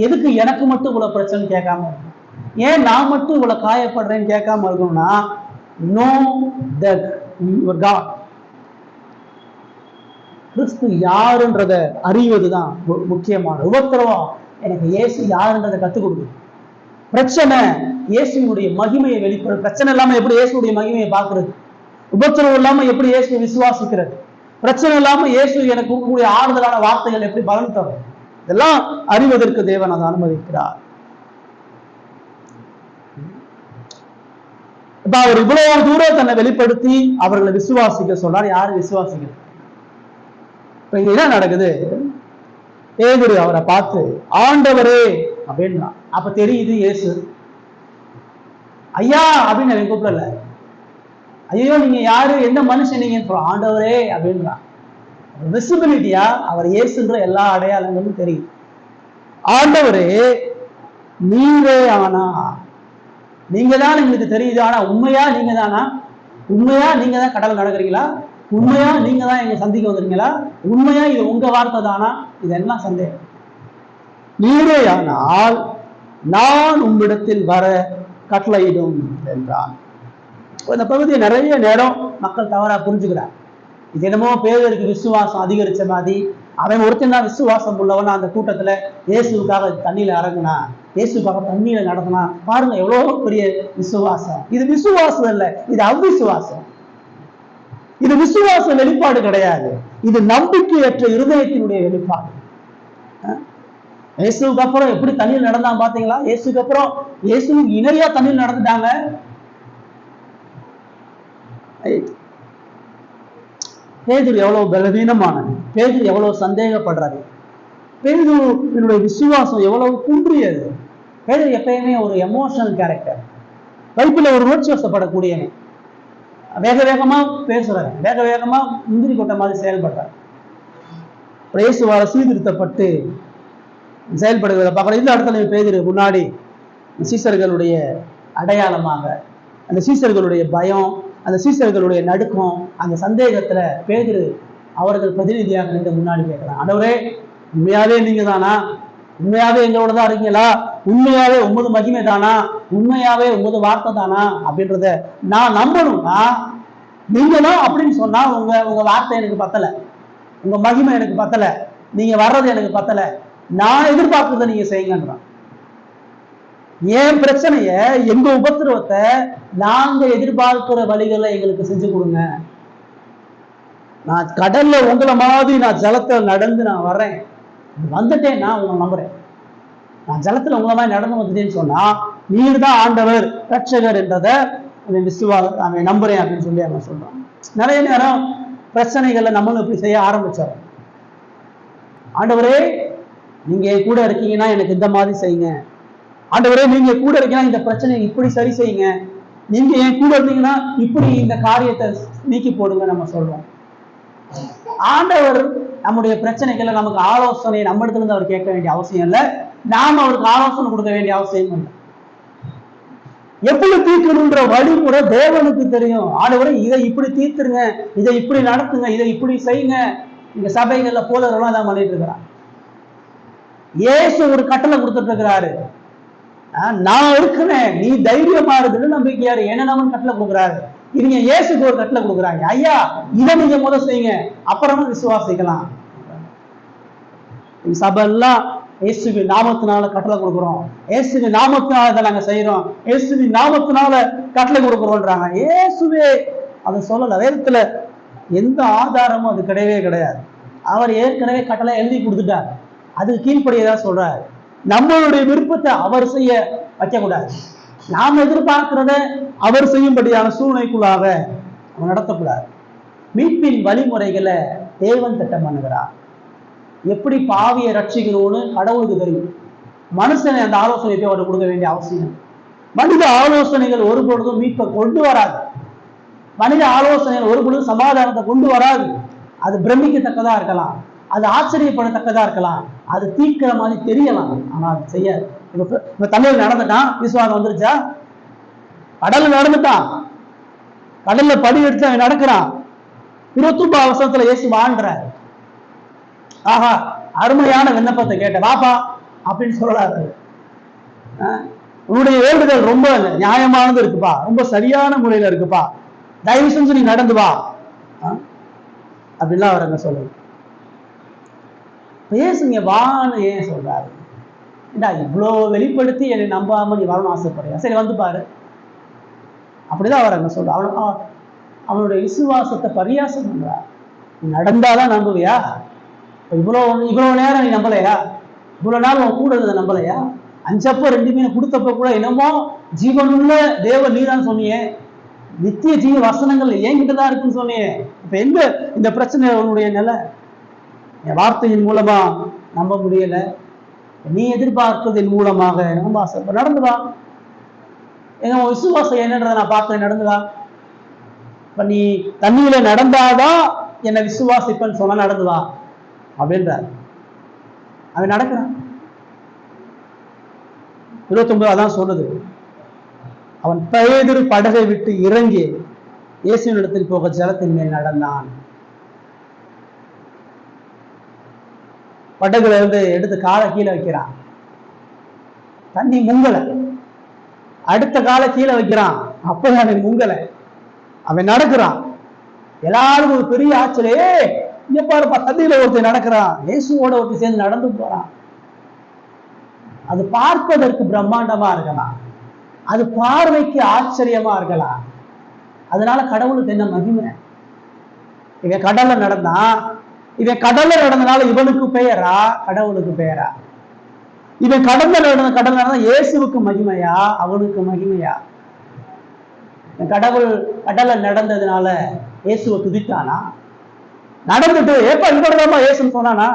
எதுக்கு எனக்கு மட்டும் இவ்வளவு பிரச்சனை கேட்காம இருக்கும், ஏன் நான் மட்டும் இவ்வளவு காயப்படுறேன்னு கேட்காம இருக்கணும்னா, நோ தட் யுவர் காட், கிறிஸ்து யாருன்றத அறிவதுதான் முக்கியமான. உபத்திரவம் எனக்கு இயேசு யாருன்றதை கத்துக் கொடுக்குது. பிரச்சனை இயேசுடைய மகிமையை வெளிப்படும். பிரச்சனை இல்லாம எப்படி இயேசுடைய மகிமையை பார்க்கறது, உபத்திரவம் இல்லாம எப்படி இயேசுவை விசுவாசிக்கிறது, பிரச்சனை இல்லாம இயேசு எனக்கு கூடிய ஆறுதலான வார்த்தைகள் எப்படி பலன் தரும், இதெல்லாம் அறிவதற்கு தேவன் அதை அனுமதிக்கிறார். இப்ப அவர் இவ்வளவு தூரம் தன்னை வெளிப்படுத்தி அவர்களை விசுவாசிக்க சொல்றார். யாரு விசுவாசிக்கிறது? இப்ப இங்க என்ன நடக்குது? பேதுரு அவரை பார்த்து ஆண்டவரே அப்படின்னா, அப்ப தெரியுது இயேசு. ஐயா அப்படின்னு அவன் கூப்பிடல, ஐயோ நீங்க யாரு, என்ன மனுஷன் நீங்க, ஆண்டவரே அப்படின்றான். விசிபிலிட்டியா அவர் இயேசுன்ற எல்லா அடையாளங்களும் தெரியும். ஆண்டவரே நீங்களே ஆனா, நீங்க தான் எங்களுக்கு தெரியுது, ஆனா உண்மையா நீங்க தானா, உண்மையா நீங்க தான் கடல் நடக்கிறீங்களா, உண்மையா நீங்க தான் எங்க சந்திக்க வந்துருக்கீங்களா, உண்மையா இது உங்க வார்த்தை தானா, இதெல்லாம் சந்தேகம். நீரே ஆனால் நான் உம்மிடத்தில் வர கட்டளையிடும் என்றான். இந்த பகுதியை நிறைய நேரம் மக்கள் தவறா புரிஞ்சுக்கிறார். இது என்னமோ பேதருக்கு விசுவாசம் அதிகரிச்ச மாதிரி, அவன் ஒருத்தன் தான் விசுவாசம் உள்ளவனா அந்த கூட்டத்துல இயேசுக்காக தண்ணியில இறங்குனா, இயேசுக்காக தண்ணியில நடத்தினா, பாருங்க எவ்வளவு பெரிய விசுவாசம். இது விசுவாசம் இல்ல, இது அவ்விசுவாசம். இது விசுவாச வெளிப்பாடு கிடையாது, இது நம்பிக்கையற்ற இருதயத்தினுடைய வெளிப்பாடு. இயேசுக்கு அப்புறம் எப்படி தண்ணியில் நடந்தான் பாத்தீங்களா? இயேசுக்கு அப்புறம் இயேசுக்கு இணையா தண்ணியில் நடந்துட்டாங்க. பேதுரு எவ்வளவு பலவீனமானது, பேதுரு எவ்வளவு சந்தேகப்படுறாரு, பேதுருடைய விசுவாசம் எவ்வளவு குன்றியது. பேதுரு எப்பயுமே ஒரு எமோஷனல் கேரக்டர், பைபிள்ல ஒரு உணர்ச்சி வசப்படக்கூடியவன், வேக வேகமா பேசுறாரு, வேக வேகமா முந்திரி கொட்ட மாதிரி செயல்படுறாரு. இயேசுவால சீர்திருத்தப்பட்டு செயல்படுகிறத பார்க்கற இந்த இடத்துல பேதுரு முன்னாடி சீசர்களுடைய அடையாளமாக, அந்த சீசர்களுடைய பயம், அந்த சீசர்களுடைய நடுக்கம், அந்த சந்தேகத்துல பேதுரு அவர்கள் பிரதிநிதியாக நின்று முன்னாடி கேட்கிறான், ஆண்டவரே உண்மையாவே நீங்க தானா, உண்மையாவே எங்களோட தான் இருக்கீங்களா, உண்மையாவே உமது மகிமை தானா, உண்மையாவே உமது வார்த்தை தானா அப்படின்றத நான் நம்பணும்னா நீங்க தான் அப்படின்னு சொன்னா உங்க வார்த்தை எனக்கு பத்தல, உங்க மகிமை எனக்கு பத்தல, நீங்க வர்றது எனக்கு பத்தல, நான் எதிர்பார்க்கறத நீங்க செய்யுங்கன்றான். ஏன் பிரச்சனைய, எங்க உபத்திரவத்தை நாங்க எதிர்பார்க்கிற வழிகளை எங்களுக்கு செஞ்சு கொடுங்க. நான் கடல்ல உங்களை மாதிரி நான் ஜலத்துல நடந்து நான் வர்றேன், வந்துட்டேன், நான் உங்களை நம்புறேன். நான் ஜலத்துல உங்களை மாதிரி நடந்து வந்துட்டேன்னு சொன்னா நீர் தான் ஆண்டவர் ரட்சகர் என்றதை அவன் நம்புறேன் அப்படின்னு சொல்லி அவன் சொல்றான். நிறைய நேரம் பிரச்சனைகள்ல நம்மளும் இப்படி செய்ய ஆரம்பிச்சோம். ஆண்டவரே நீங்க கூட இருக்கீங்கன்னா எனக்கு இந்த மாதிரி செய்யுங்க, ஆண்டவரே நீங்க கூட இருக்கீங்கன்னா இந்த பிரச்சனையை இப்படி சரி செய்யுங்க, நீங்க என் கூட இருந்தீங்கன்னா இப்படி இந்த காரியத்தை நீக்கி போடுங்க நம்ம சொல்றோம். ஆண்டவர் நம்முடைய பிரச்சனைகளை நமக்கு ஆலோசனை நம்ம இடத்துல இருந்து அவர் கேட்க வேண்டிய அவசியம் இல்லை, நாம அவருக்கு ஆலோசனை கொடுக்க வேண்டிய அவசியம் இல்லை. எப்படி தீர்க்கணுன்ற வழிமுறை தேவனுக்கு தெரியும். ஆண்டவரே இதை இப்படி தீர்த்துருங்க, இதை இப்படி நடத்துங்க, இதை இப்படி செய்யுங்க. இந்த சபைகள்ல போலவெல்லாம் தான் பண்ணிட்டு இருக்கிறான். இயேசு ஒரு கட்டளை கொடுத்துட்டு இருக்கிறாரு, நான் இருக்கிறேன் நீ தைரியமா இருக்குன்னு நம்பிக்கையாரு என்ன நம்ம கட்டளை கொடுக்குறாரு. இவங்க இயேசுக்கு ஒரு கட்டளை கொடுக்குறாங்க, ஐயா இதை நீங்க முதல் செய்யுங்க அப்புறமா விசுவாசிக்கலாம். சபை எல்லாம் இயேசுவின் நாமத்தினால கட்டளை கொடுக்குறோம், இயேசுவின் நாமத்தினால இதை நாங்க செய்யறோம், இயேசுவின் நாமத்தினால கட்டளை கொடுக்குறோன்றாங்க. இயேசுவே அதை சொல்லல. வேதத்துல எந்த ஆதாரமும் அது கிடையவே கிடையாது. அவர் ஏற்கனவே கட்டளை எழுதி கொடுத்துட்டார், அதுக்கு கீழ்ப்படியதான் சொல்றாரு. நம்மளுடைய விருப்பத்தை அவர் செய்ய வைக்க கூடாது. நாம் எதிர்பார்க்கிறத அவர் செய்யும்படியான சூழ்நிலைக்குள்ளாக அவன் நடத்தக்கூடாது. மீட்பின் வழிமுறைகளை தேவன் திட்டம் பண்ணுகிறார். எப்படி பாவியை ரட்சிக்கணும்னு கடவுளுக்கு தெரியும். மனுஷனை அந்த ஆலோசனை போய் அவருக்கு கொடுக்க வேண்டிய அவசியம். மனித ஆலோசனைகள் ஒரு பொழுதும் மீட்பை கொண்டு வராது. மனித ஆலோசனைகள் ஒரு பொழுதும் சமாதானத்தை கொண்டு வராது. அது பிரமிக்கத்தக்கதா இருக்கலாம், அது ஆச்சரியப்படத்தக்கதா இருக்கலாம், அது தீர்க்கிற மாதிரி தெரியலாம், ஆனா அது செய்யாது. இப்ப தமிழ் நடந்துட்டான், விசுவாசம் வந்துருச்சா? கடல்ல நடந்துட்டான், கடல்ல படி எடுத்து அவன் நடக்கிறான். 29 வருஷத்துல இயேசு வாழ்ற. ஆஹா, அருமையான விண்ணப்பத்தை கேட்ட வாப்பா அப்படின்னு சொல்றாரு. உன்னுடைய வேண்டுதல் ரொம்ப நியாயமானது இருக்குப்பா, ரொம்ப சரியான முறையில இருக்குப்பா, தயவு செஞ்சு நீ நடந்து வா அப்படின்லாம் அவர் அங்க சொல்லுங்க. பேசுங்க வான்னு ஏன் சொல்றாரு? இவ்வளோ வெளிப்படுத்தி என்னை நம்பாம நீ வரணும்னு ஆசைப்படுறியா? சரி வந்து பாரு அப்படிதான் அவர் அங்க சொல்ற. அவனுடைய விசுவாசத்தை பரியாசம் பண்றார். நீ நடந்தாதான் நம்புவியா? இவ்வளவு நேரம் நீ நம்பலையா? இவ்வளவு நாள் உன் கூட இருந்த நம்பலையா? 5 அப்ப 2 மீன் கொடுத்தப்ப கூட என்னமோ ஜீவனுள்ள தேவ நீதான் சொன்னியே, நித்திய ஜீவ வசனங்கள் என்கிட்டதான் இருக்குன்னு சொன்னியே. இப்ப எங்க இந்த பிரச்சனை உன்னுடைய நிலை? என் வார்த்தையின் மூலமா நம்ப முடியல, நீ எதிர்பார்ப்பதின் மூலமாக நம்ப ஆசை. நடந்து வா, எங்க விசுவாசம் என்னன்றதை நான் பார்க்கிறேன், நடந்து வா. இப்ப நீ தண்ணியில நடந்தாதான் என்னை விசுவாசிப்பன்னு சொன்னா நடந்து வா அப்படின்றார். அவன் நடக்கிறான். 29 அதான் சொல்லுது. அவன் பேதுரு படகை விட்டு இறங்கி இயேசுவின் இடத்தில் போக ஜலத்தின் மேல் நடந்தான். படகுல இருந்து எடுத்து காலை கீழே வைக்கிறான், தண்ணி முங்கல. அடுத்த காலை கீழே வைக்கிறான், அப்பதான் அவன் முங்கல. அவன் நடக்கிறான். எல்லாரும் ஒரு பெரிய ஆச்சரியம், இங்க பாருப்பா தண்ணியில ஒருத்தர் நடக்கிறான், இயேசுவோட ஒருத்தர் சேர்ந்து நடந்து போறான். அது பார்ப்பதற்கு பிரம்மாண்டமா இருக்கலாம், அது பார்வைக்கு ஆச்சரியமா இருக்கலாம். அதனால கடவுளுக்கு என்ன மகிமை? இவன் கடல்ல நடந்தான், இவன் கடல்ல நடந்தனால இவனுக்கு பெயரா கடவுளுக்கு பெயரா? இவன் கடல்ல நடந்தா இயேசுவுக்கு மகிமையா அவனுக்கு மகிமையா? கடவுள் கடல்ல நடந்ததுனால இயேசுவை துதித்தானா? நடந்துட்டு ஏப்பா இவர்தாமா இயேசுன்னு சொன்னானா?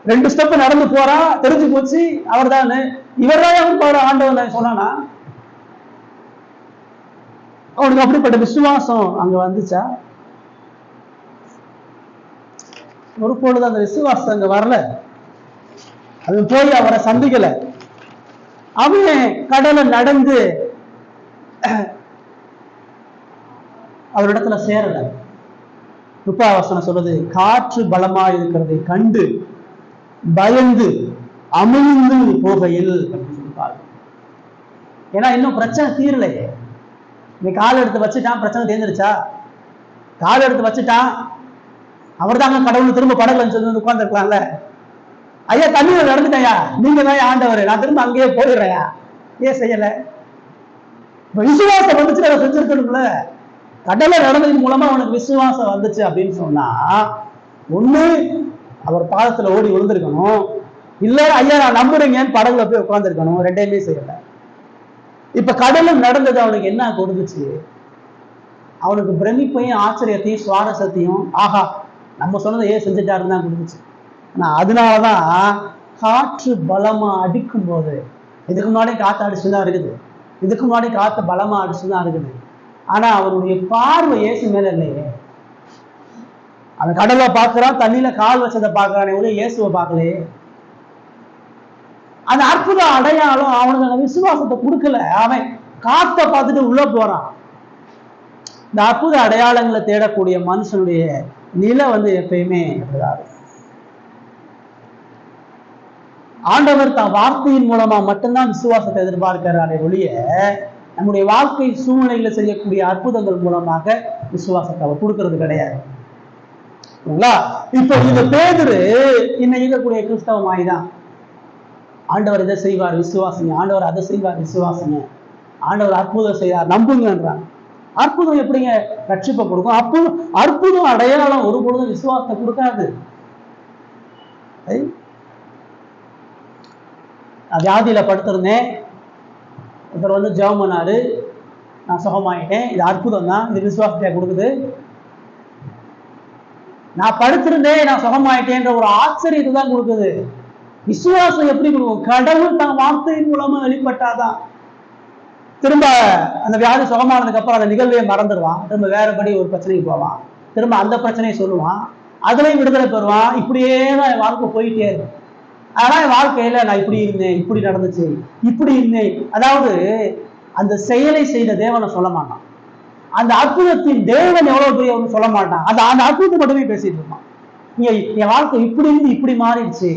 2 ஸ்டெப் நடந்து போறான், தெரிஞ்சு போச்சு அவர் தான், இவர்தான் போற ஆண்டவன் சொன்னானா? அவனுக்கு அப்படிப்பட்ட விசுவாசம் அங்க வந்துச்சா? ஒரு பொழுது அந்த விசுவாசம் அங்க வரல. அவன் போய் அவரை சந்திக்கல. அவன் கடலை நடந்து அவரிடத்துல சேரல. 30 வசனம் சொல்றது, காற்று பலமா இருக்கிறதை கண்டு பயந்து அமிழ்ந்து போகையில் அப்படின்னு சொல்லிப்பாரு. ஏன்னா இன்னும் பிரச்சனை தீரலையே. நீ கால் எடுத்து வச்சுட்டான், பிரச்சனை தேர்ந்துருச்சா? கால் எடுத்து வச்சுட்டான், அவர் தாங்க கடவுள், திரும்ப படகுல வந்து உட்கார்ந்து இருக்கலாம்ல. ஐயா தண்ணியில நடந்துட்டேயா, நீங்க தான் ஆண்டவர், நான் திரும்ப அங்கேயே போயிடுறேயா, ஏன் செய்யல? விசுவாசம் வந்துச்சு, அதை செஞ்சிருக்கணும்ல. கடலை நடந்ததன் மூலமா அவனுக்கு விசுவாசம் வந்துச்சு அப்படின்னு சொன்னா, ஒண்ணு அவர் பாதத்துல ஓடி விழுந்திருக்கணும், இல்ல ஐயா நான் நம்புறீங்கன்னு படகுல போய் உட்கார்ந்துருக்கணும். 2மே செய்யல. இப்ப கடலும் நடந்தது அவனுக்கு என்ன கொடுத்துச்சு? அவனுக்கு பிரமிப்பையும் ஆச்சரியத்தையும் சுவாரஸ்யத்தையும், ஆஹா நம்ம சொன்னதை ஏன் செஞ்சுட்டாருன்னு தான் கொடுத்துச்சு. ஆனா அதனாலதான் காற்று பலமா அடிக்கும் போது, இதுக்கு முன்னாடி காத்து அடிச்சுதான் இருக்குது, இதுக்கு முன்னாடி காத்து பலமா அடிச்சுதான் இருக்குது, ஆனா அவனுடைய பார்வை இயேசு மேல இல்லையே. அவன் கடலை பார்க்கிறான், தண்ணியில கால் வச்சதை பார்க்கிறானே ஒரே இயேசுவை பார்க்கலையே. அந்த அற்புத அடையாளம் அவனுக்கு அந்த விசுவாசத்தை கொடுக்கல. அவன் காத்தை பார்த்துட்டு உள்ள போறான். இந்த அற்புத அடையாளங்களை தேடக்கூடிய மனுஷனுடைய நிலை எப்பயுமே அப்படிதான். ஆண்டவர் தான் வார்த்தையின் மூலமா மட்டும்தான் விசுவாசத்தை எதிர்பார்க்கிறாரே ஒழிய, நம்முடைய வாழ்க்கை சூழ்நிலைகளை செய்யக்கூடிய அற்புதங்கள் மூலமாக விசுவாசத்தை அவர் கொடுக்கறது கிடையாது. இப்ப இந்த பேதுரு இன்னைக்கு இருக்கக்கூடிய கிறிஸ்தவ மாய்தான். ஆண்டவர் இதை செய்வார் விசுவாசிங்க, ஆண்டவர் அதை செய்வார் விசுவாசிங்க, ஆண்டவர் அற்புதம் செய்வார் நம்புங்கன்றாங்க. அற்புதம் எப்படிங்க ரட்சிப்பை கொடுக்கும்? அற்புதம் அடையாளம் ஒரு பொழுதும் விசுவாசத்தை கொடுக்காது. நான் வியாதியில படுத்திருந்தேன், ஒருத்தர் ஜெபம் பண்ணாரு, நான் சுகமாயிட்டேன், இது அற்புதம் தான், இது விசுவாசத்தை கொடுக்குது. நான் படுத்திருந்தேன், நான் சுகமாயிட்டேன்ற ஒரு ஆச்சரியத்தை தான் கொடுக்குது. விசுவாசம் எப்படி கொடுக்கும்? கடவுள் தன் வார்த்தையின் மூலமா வெளிப்பட்டாதான். திரும்ப அந்த வியாதி சுகமானதுக்கு அப்புறம் அந்த நிகழ்வையை மறந்துடுவான், திரும்ப வேறபடி ஒரு பிரச்சனைக்கு போவான், திரும்ப அந்த பிரச்சனையை சொல்லுவான், அதுலயும் விடுதலை பெறுவான். இப்படியே தான் என் வாழ்க்கை போயிட்டே இருக்கும். ஆனா என் வாழ்க்கையில நான் இப்படி இருந்தேன், இப்படி நடந்துச்சு, இப்படி இருந்தேன். அதாவது அந்த செயலை செய்த தேவனை சொல்ல மாட்டான், அந்த அற்புதத்தின் தேவன் எவ்வளவு பெரியவன்னு சொல்ல மாட்டான். அந்த அற்புதத்தை மட்டுமே பேசிட்டு இருப்பான். என் வாழ்க்கை இப்படி இருந்து இப்படி மாறிடுச்சு,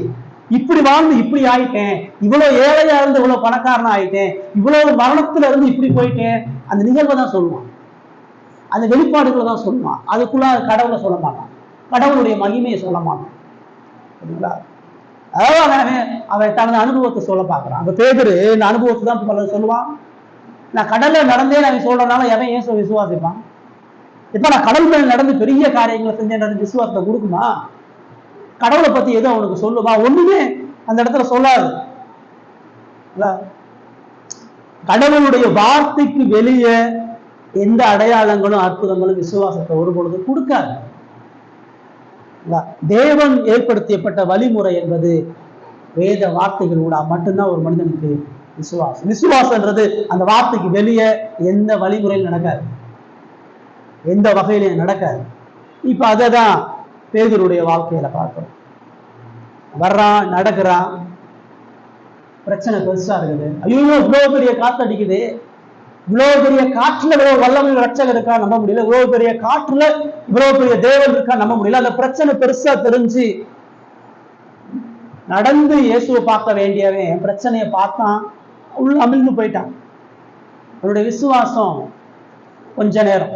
இப்படி வாழ்ந்து இப்படி ஆயிட்டேன், இவ்வளவு ஏழையா இருந்து இவ்வளவு பணக்காரனா ஆயிட்டேன், இவ்வளவு மரணத்துல இருந்து இப்படி போயிட்டேன். அந்த நிகழ்வை தான் சொல்லுவான், அந்த வெளிப்பாடுகளை தான் சொல்லுவான். அதுக்குள்ள கடவுளை சொல்ல மாட்டான், கடவுளுடைய மகிமையை சொல்ல மாட்டான். சரிங்களா? அதாவது அவன் தனது அனுபவத்தை சொல்ல பார்க்கறான். அந்த பேதுரு இந்த அனுபவத்தை தான் சொல்லுவான். நான் கடல்ல நடந்தேன் அவன் சொல்றதுனால எவன் ஏன் விசுவாசிப்பான்? இப்ப நான் கடல் மேல் நடந்து பெரிய காரியங்களை செஞ்சேன் விசுவாசத்தை கொடுக்குமா? கடவுளை பத்தி எதுவும் அவனுக்கு சொல்லுமா? ஒண்ணுமே அந்த இடத்துல சொல்லாது. கடவுளுடைய வார்த்தைக்கு வெளியே எந்த அடையாளங்களும் அற்புதங்களும் விசுவாசத்தை ஒரு பொழுது கொடுக்காது. தேவன் ஏற்படுத்தப்பட்ட வழிமுறை என்பது வேத வார்த்தைகளோட மட்டும்தான் ஒரு மனிதனுக்கு விசுவாசம். விசுவாசம்ன்றது அந்த வார்த்தைக்கு வெளியே எந்த வழிமுறையில் நடக்காது, எந்த வகையிலையும் நடக்காது. இப்ப அததான் பேதுருடைய வாழ்க்கையில பார்க்கிறோம். வர்றான், நடக்கிறான், பிரச்சனை பெருசா இருக்குது. ஐயோ இவ்வளவு பெரிய காத்து அடிக்குது, இவ்வளவு பெரிய காற்றுல இவ்வளவு வல்லமை ரட்சகர் இருக்கா நம்ப முடியல, இவ்வளவு பெரிய காற்றுல இவ்வளவு பெரிய தேவன் இருக்கா நம்ப முடியல. அந்த பிரச்சனை பெருசா தெரிஞ்சு நடந்து இயேசுவை பார்க்க வேண்டியவன் பிரச்சனையை பார்த்தான், உள்ள அமிழ்ந்து போயிட்டான். அவனுடைய விசுவாசம் கொஞ்ச நேரம்,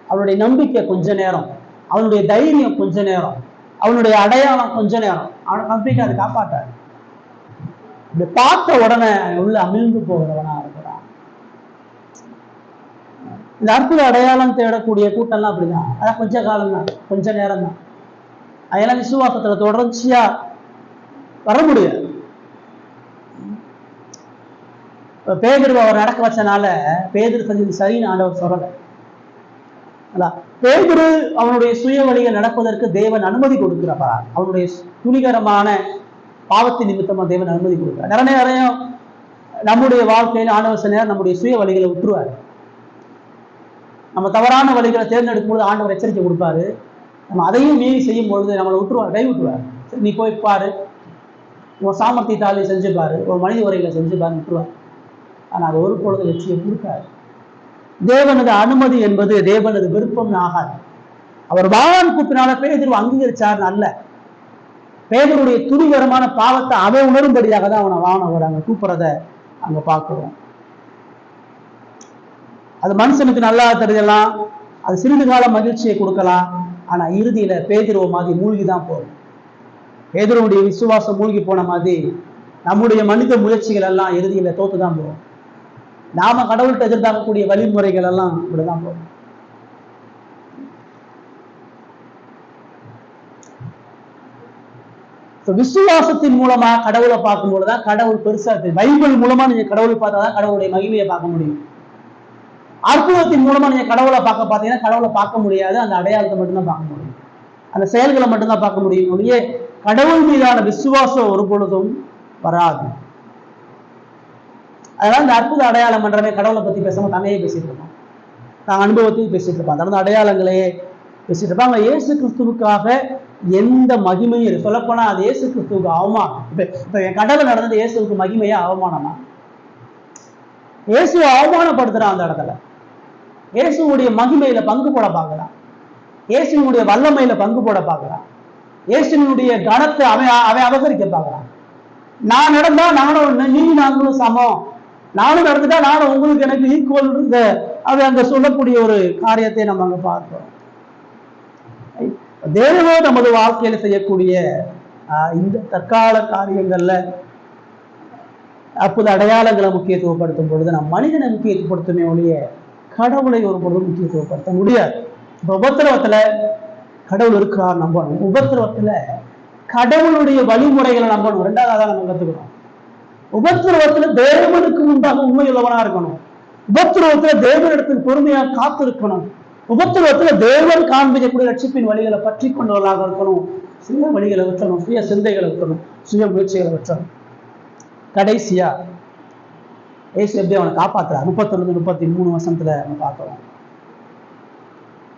அவனுடைய நம்பிக்கை கொஞ்ச நேரம், அவனுடைய தைரியம் கொஞ்ச நேரம், அவனுடைய அடையாளம் கொஞ்ச நேரம், அவனை கம்ப்ளீட்டா அதை காப்பாற்றாரு. இப்படி பார்த்த உடனே உள்ள அமிழ்ந்து போகிறவனா இருக்கிறான். இந்த அற்புத அடையாளம் தேடக்கூடிய கூட்டம்லாம் அப்படிதான். அதான் கொஞ்ச காலம் தான், கொஞ்ச நேரம் தான். அதெல்லாம் விசுவாசத்துல தொடர்ச்சியா வர முடியாது. பேதுரு அவர் நடக்க வச்சனால பேதுரு செஞ்சது சரின்னு ஆண்டவர் சொல்லல. பேதுரு அவனுடைய சுய வழியை நடப்பதற்கு தேவன் அனுமதி கொடுக்கிறார். அவனுடைய துணிகரமான பாவத்தின் நிமித்தமா தேவன் அனுமதி கொடுக்கிறார். நிறைய நம்முடைய வாழ்க்கையில ஆண்டவர் சில நேரம் நம்முடைய சுய வழிகளை விட்டுருவாரு. நம்ம தவறான வழிகளை தேர்ந்தெடுக்கும் போது ஆண்டவர் எச்சரிக்கை கொடுப்பாரு. நம்ம அதையும் மீறி செய்யும் பொழுது நம்மளை விட்டுருவார், கை விட்டுருவார். நீ போய் பாரு, உன் சாமர்த்தியத்தாலே செஞ்சு பாரு, ஒரு மனித உரைகளை செஞ்சு பாரு விட்டுருவார். ஆனா அது ஒரு பொழுது லட்சியம் கொடுக்காது. தேவனது அனுமதி என்பது தேவனது விருப்பம் ஆகாது. அவர் வான் கூப்பினால பேதுரு அங்கீகரிச்சார் அல்ல. பேதுருடைய துணிகரமான பாவத்தை அவன் உணரும்படியாக தான் அவனை வானவர் அங்க கூப்பிடுறத அங்க பார்க்கிறோம். அது மனுஷனுக்கு நல்லா தெரிஞ்சலாம், அது சிறிது கால மகிழ்ச்சியை கொடுக்கலாம். ஆனா இறுதியில பேதுருவ மாதிரி மூழ்கிதான் போகும். பேதுருவுடைய விசுவாசம் மூழ்கி போன மாதிரி நம்முடைய மனித முயற்சிகள் எல்லாம் இறுதியில தோத்துதான் போகும். நாம கடவுள்கிட்ட எதிர்பார்க்கக்கூடிய வழிமுறைகள் எல்லாம் இப்படிதான் போகும். விசுவாசத்தின் மூலமா கடவுளை பார்க்கும்போதுதான் கடவுள் பெருசா இருக்கு. பைபிள் மூலமா நீங்க கடவுளை பார்த்தாதான் கடவுளுடைய மகிமையை பார்க்க முடியும். அற்புதத்தின் மூலமா நீங்க கடவுளை பார்த்தீங்கன்னா கடவுளை பார்க்க முடியாது, அந்த அடையாளத்தை மட்டும்தான் பார்க்க முடியும், அந்த செயல்களை மட்டும்தான் பார்க்க முடியும். ஒழிய கடவுள் மீதான விசுவாசம் ஒரு பொழுதும் வராது. அதனால இந்த அற்புத அடையாளம் பண்றவே கடவுளை பத்தி பேசாம தன்னையே பேசிட்டு இருப்பான், தான் அனுபவத்தையும் பேசிட்டு இருப்பான், தனது அடையாளங்களையே பேசிட்டு இருப்பாங்க. இயேசு கிறிஸ்துவுக்காக எந்த மகிமையும் சொல்லப்போனா அது இயேசு கிறிஸ்துவுக்கு அவமானம். இப்ப என் கடவுள் நடந்தது இயேசுக்கு மகிமையா அவமானமா? இயேசுவை அவமானப்படுத்துறான். அந்த இடத்துல இயேசுடைய மகிமையில பங்கு போட பார்க்கிறான், இயேசுனுடைய வல்லமையில பங்கு போட பார்க்கிறான், இயேசுனுடைய கனத்தை அவன் அபகரிக்க பார்க்கிறான். நான் நடந்தா நானும் நீ நாங்களும் சமம், நானும் நடந்துட்டா நானும் உங்களுக்கு எனக்கு ஈக்குவல் இருந்த அவன் அங்க சொல்லக்கூடிய ஒரு காரியத்தை நம்ம அங்க பார்க்கிறோம். தேவனோ நமது வாழ்க்கையில செய்யக்கூடிய இந்த தற்கால காரியங்கள்ல அற்புத அடையாளங்களை முக்கியத்துவப்படுத்தும் பொழுது நாம் மனிதனை முக்கியத்துவப்படுத்துமே ஒழிய கடவுளை ஒரு பொழுது முக்கியத்துவப்படுத்த முடியாது. இப்ப உபத்திரவத்துல கடவுள் இருக்கிறார் நம்பணும், உபத்திரவத்துல கடவுளுடைய வழிமுறைகளை நம்பணும். ரெண்டாவது நம்ம கத்துக்கணும். உபத்திரவத்துல தேவனுக்கு முன்பாக உண்மையுள்ளவனா இருக்கணும். உபத்திரவத்துல தேவனிடத்தில் பொறுமையா காத்திருக்கணும். உபத்திரவத்துல தேவன் காண்பிக்கக்கூடிய ரட்சிப்பின் வழிகளை பற்றி கொண்டவர்களாக இருக்கணும். சுய வழிகளை விற்றணும், சுய சிந்தைகளை விற்றணும், சுய முயற்சிகளை விற்றணும். கடைசியா ஏசு எப்படி அவனை காப்பாத்துறான் 31-33 வருஷத்துல நம்ம பார்க்கிறோம்.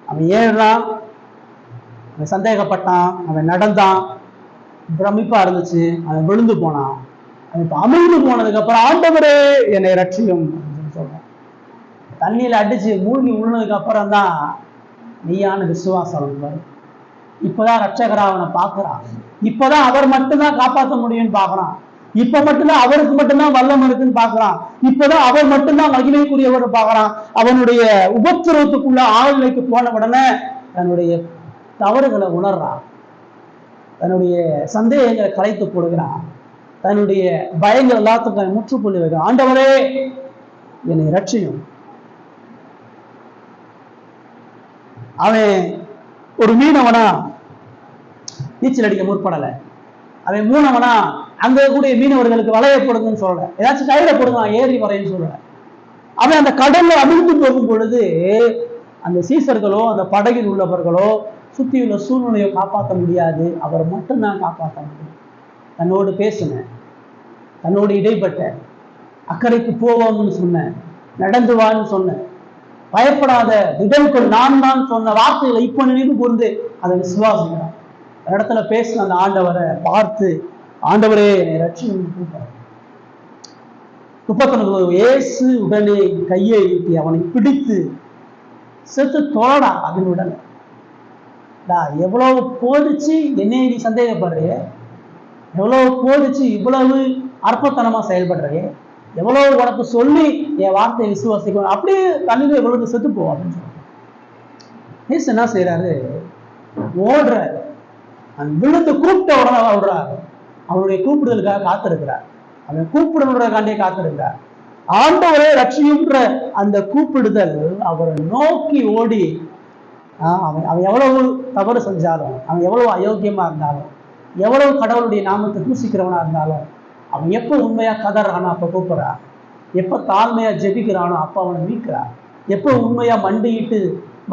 அவன் ஏறான், அவன் சந்தேகப்பட்டான், அவன் நடந்தான், பிரமிப்பா இருந்துச்சு, அவன் விழுந்து போனான். அவன் இப்ப அமிழ்ந்து போனதுக்கு அப்புறம் ஆண்டவரே என்னை ரட்சியும் அப்படின்னு சொல்றான். தண்ணியில அடிச்சு மூழ்கி விழுந்ததுக்கு அப்புறம் தான் நீயான விசுவாசம் வரும். இப்பதான் ரட்சகரா அவனை பார்க்கிறான். இப்பதான் அவர் மட்டும்தான் காப்பாற்ற முடியும்னு பார்க்கறான். இப்ப மட்டும்தான் அவருக்கு மட்டும்தான் வல்லம் இருக்குன்னு பார்க்கறான். இப்பதான் அவர் மட்டும்தான் மகிமைக்குரியவர் பார்க்கறான். அவனுடைய உபத்திரவத்துக்குள்ள ஆழ்நிலைக்கு போன உடனே தன்னுடைய தவறுகளை உணர்றான், தன்னுடைய சந்தேகங்களை கலைத்து போடுகிறான், தன்னுடைய பயங்கள் எல்லாத்துக்கும் முற்றுப்புள்ளி வைக்கிறான். ஆண்டவரே என்னை ரட்சியும். அவன் ஒரு மீனவனா நீச்சல் அடிக்க முற்படலை. அவன் மூணவனா அங்க கூடிய மீனவர்களுக்கு வளையப்படுதுன்னு சொல்லல, ஏதாச்சும் கையில போடுங்க ஏறி வரைன்னு சொல்லல. அவன் அந்த கடல்ல அமிழ்ந்து போகும் பொழுது அந்த சீசர்களோ அந்த படகில் உள்ளவர்களோ சுத்தியுள்ள சூழ்நிலையோ காப்பாற்ற முடியாது, அவர் மட்டும்தான் காப்பாற்ற முடியும். தன்னோடு பேசினேன், தன்னோடு இடைப்பட்ட, அக்கறைக்கு போவோம்னு சொன்னேன், நடந்து வான்னு சொன்னேன், பயப்படாத திடம்கொள் நான் தான் சொன்ன வார்த்தைகளை இப்ப நினைவு கூர்ந்து அதை விசுவாசிக்கிறான். இடத்துல பேசின அந்த ஆண்டவரை பார்த்து ஆண்டவரே என்னை ரட்சியும் கூப்பிடுறார். 39 இயேசு உடனே கையை ஈட்டி அவனை பிடித்து செத்து தோடா அதன் உடனே. எவ்வளவு போதிச்சு என்னை நீ சந்தேகப்படுறிய, எவ்வளவு போதிச்சு இவ்வளவு அற்பத்தனமா செயல்படுறிய, எவ்வளவு உனக்கு சொல்லி என் வார்த்தையை விசுவாசிக்கணும், அப்படியே தண்ணியில எவ்வளவு செத்து போ அப்படின்னு சொல்றாரு. என்ன செய்யறாரு, ஓடுறாரு. அந்த விழுந்து கூப்பிட்ட உடனே ஓடுறாரு. அவனுடைய கூப்பிடுதலுக்காக காத்திருக்கிறார். அவன் கூப்பிடுறதுக்காண்டியே காத்திருக்கிறார். ஆண்டவரே ரட்சியும்ன்ற அந்த கூப்பிடுதல் அவரை நோக்கி ஓடி, அவன் எவ்வளவு தவறு செஞ்சாலும், அவன் எவ்வளவு அயோக்கியமா இருந்தாலும், எவ்வளவு கடவுளுடைய நாமத்தை தூசிக்கிறவனா இருந்தாலும், அவன் எப்ப உண்மையா கதறானோ அப்ப கூப்பிடுறான், எப்ப தாழ்மையா ஜெபிக்கிறானோ அப்ப அவனை மீட்கிறான், எப்ப உண்மையா மண்டிட்டு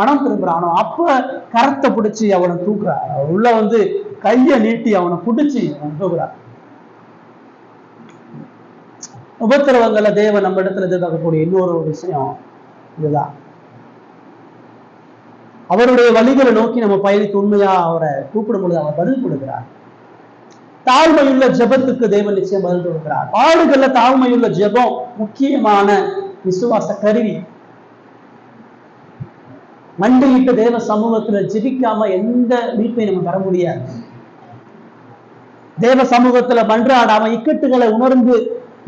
மனம் திரும்புறானோ அப்ப கரத்தை பிடிச்சி அவனை தூக்குறான். உள்ள வந்து கையை நீட்டி அவனை பிடிச்சி அவன் தூக்குறான். உபத்திரவங்களை தேவன் நம்ம இடத்துல எதிர்பார்க்கக்கூடிய இன்னொரு விஷயம் இதுதான். அவருடைய வழிகளை நோக்கி நம்ம பயணித்து உண்மையா அவரை கூப்பிடும் பொழுது அவர் பதில் கொடுக்கிறார். தாழ்மையுள்ள ஜெபத்துக்கு தேவன் நிச்சயம் பதில் கொடுக்கிறார். பாடுகள்ல தாழ்மையுள்ள ஜெபம் முக்கியமான விசுவாச கருவி. மண்டியிட்டு தேவ சமூகத்துல ஜெபிக்காம எந்த மீட்பை நம்ம பெற முடியாது. தேவ சமூகத்துல மன்றாடாம இக்கட்டுகளை உணர்ந்து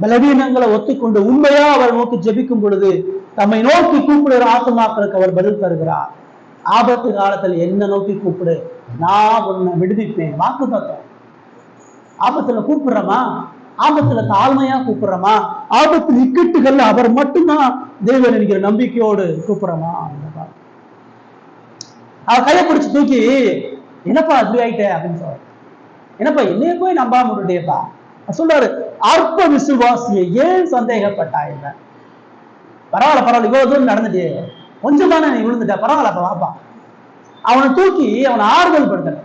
பலவீனங்களை ஒத்துக்கொண்டு உண்மையா அவர் நோக்கி ஜெபிக்கும் பொழுது தம்மை நோக்கி கூப்பிடுகிற ஆத்துமாக்களுக்கு அவர் பதில் தருகிறார். ஆபத்து காலத்துல என்ன நோக்கி கூப்பிடு, நான் உன்னை விடுவிப்பேன், வாக்கு தத்தம். ஆபத்துல கூப்பிடுறோமா, ஆபத்துல தாழ்மையா கூப்பிடுறோமா, ஆபத்து இக்கட்டுகள்ல அவர் மட்டும்தான் தேவன் என்கிற நம்பிக்கையோடு கூப்பிடுறோமா? அவர் கையை பிடிச்சு தூக்கி என்னப்பா அப்படி ஆயிட்ட அப்படின்னு சொல்ற, என்னப்பா என்னைய போய் நம்பாம விட்டுட்டேப்பா சொல்றாரு. அற்ப விசுவாசியை ஏன் சந்தேகப்பட்டாயில்ல? பரவாயில்ல இவ்வளவு தூரம் நடந்துட்டே, கொஞ்சம் தானே நீ விழுந்துட்ட, பரவாயில்ல வாப்பா. அவனை தூக்கி அவனை ஆறுதல் படுத்தல,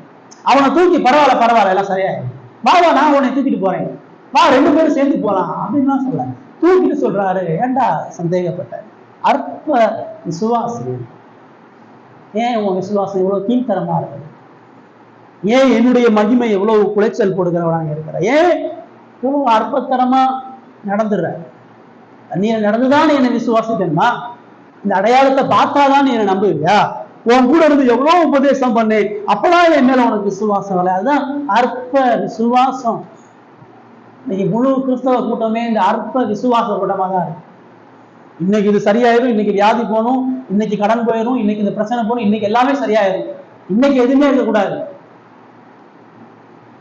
அவனை தூக்கி பரவாயில்ல எல்லாம் சரியாயிடும், வாவா நான் உன்னை தூக்கிட்டு போறேன், வா 2 பேரும் சேர்ந்து போலாம் அப்படின்லாம் சொல்ல. தூக்கிட்டு சொல்றாரு, ஏண்டா சந்தேகப்பட்ட அற்ப விசுவாசி, ஏன் உன் விசுவாசம் இவ்வளவு கீழ்த்தரமா இருக்குது? ஏன் என்னுடைய மகிமை எவ்வளவு குலைச்சல் போடுகிறவனாக இருக்கிற? ஏன் இவ்வளவு அற்பத்தனமா நடந்துடுற? நீ நடந்துதான் என்னை விசுவாசிக்கணுமா? இந்த அடையாளத்தை பார்த்தாதான் நீ என்னை நம்புவியா? உன் கூட இருந்து எவ்வளவு உபதேசம் பண்ணு, அப்பதான் என் மேல உனக்கு விசுவாசம் வரல. அதுதான் அற்ப விசுவாசம். இன்னைக்கு முழு கிறிஸ்தவ கூட்டமே இந்த அற்ப விசுவாச கூட்டமா தான் இருக்கு. இன்னைக்கு இது சரியாயிரும், இன்னைக்கு வியாதி போகணும், இன்னைக்கு கடன் போயிடும், இன்னைக்கு இந்த பிரச்சனை போகணும், இன்னைக்கு எல்லாமே சரியாயிரும், இன்னைக்கு எதுவுமே இருக்கக்கூடாது.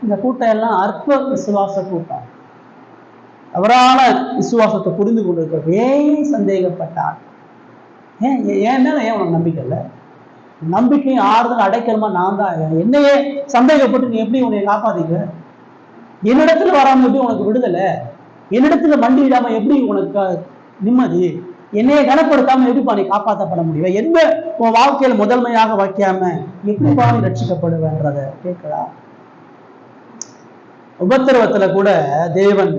இந்த கூட்டம் எல்லாம் அற்ப விசுவாச கூட்டம். தவறான விசுவாசத்தை புரிந்து கொண்டிருக்க ஏன் சந்தேகப்பட்டார்? ஏன் உனக்கு நம்பிக்கை இல்லை? நம்பிக்கையும் ஆறுதல் அடைக்கலமா நான் தான். என்னையே சந்தேகப்பட்டு நீ எப்படி உன்னை காப்பாத்திக்க? என்னிடத்துல வராம எப்படி உனக்கு விடுதலை? என்னிடத்துல மண்டியிடாம எப்படி உனக்கு நிம்மதி? என்னைய கனப்படுத்தாம எப்படிப்பா நீ காப்பாற்றப்பட முடியும்? எந்த உன் வாழ்க்கையில முதன்மையாக வைக்காம எப்படிப்பா நீ ரட்சிக்கப்படுவேன்றத கேட்கிறா. உபத்திரவத்துல கூட தேவன்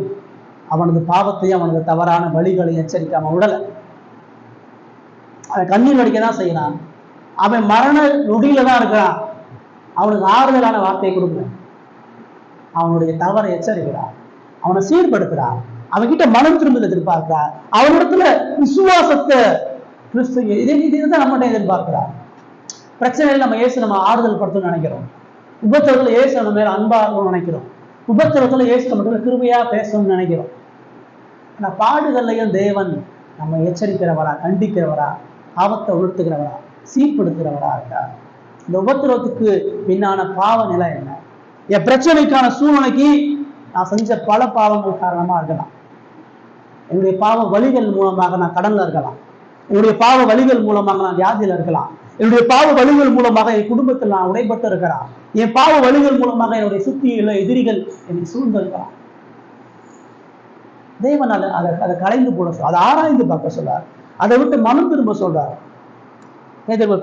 அவனது பாவத்தையும் அவனது தவறான வழிகளையும் எச்சரிக்காம விடல. அவன் கண்ணீர் வடிக்கதான் செய்யறான். அவன் மரண நொடியில தான் இருக்கிறான். அவனுக்கு ஆறுதலான வார்த்தையை கொடுக்கல. அவனுடைய தவறை எச்சரிக்கிறான், அவனை சீர்படுத்துறான், அவன்கிட்ட மனம் திரும்புதல் எதிர்பார்க்கிறார், அவனிடத்துல விசுவாசத்தை கிறிஸ்து இதுதான் நம்மகிட்ட எதிர்பார்க்கிறார். பிரச்சனைகள் நம்ம இயேசு நம்ம ஆறுதல் படுத்தணும்னு நினைக்கிறோம். உபத்திரத்துல இயேசு நம்ம மேல அன்பா இருக்கணும்னு நினைக்கிறோம். உபத்திரத்துல இயேசு நம்ம கிருபையா பேசணும்னு நினைக்கிறோம். ஆனா பாடுகள்லையும் தேவன் நம்ம எச்சரிக்கிறவரா, கண்டிக்கிறவரா, ஆபத்தை உணர்த்துகிறவரா, சீர்படுத்துகிறவரா இருக்கார். இந்த உபத்திரவத்துக்கு பின்னான பாவ நிலை என்ன? என் பிரச்சனைக்கான சூழ்நிலைக்கு நான் செஞ்ச பல பாவங்கள் காரணமா இருக்கலாம். என்னுடைய பாவ வழிகள் மூலமாக நான் கடன்ல இருக்கலாம். என்னுடைய பாவ வழிகள் மூலமாக நான் வியாதியில இருக்கலாம். என்னுடைய பாவ வழிகள் மூலமாக என் குடும்பத்தில் நான் உடைபட்டு இருக்கிறான். என் பாவ வழிகள் மூலமாக என்னுடைய சுத்தியுள்ள எதிரிகள் என்னை சூழ்ந்திருக்கலாம். தேவன் அதை கலைந்து போட சொல்ல, அதை ஆராய்ந்து பார்க்க சொல்றார். அதை விட்டு மனம் திரும்ப சொல்றார்.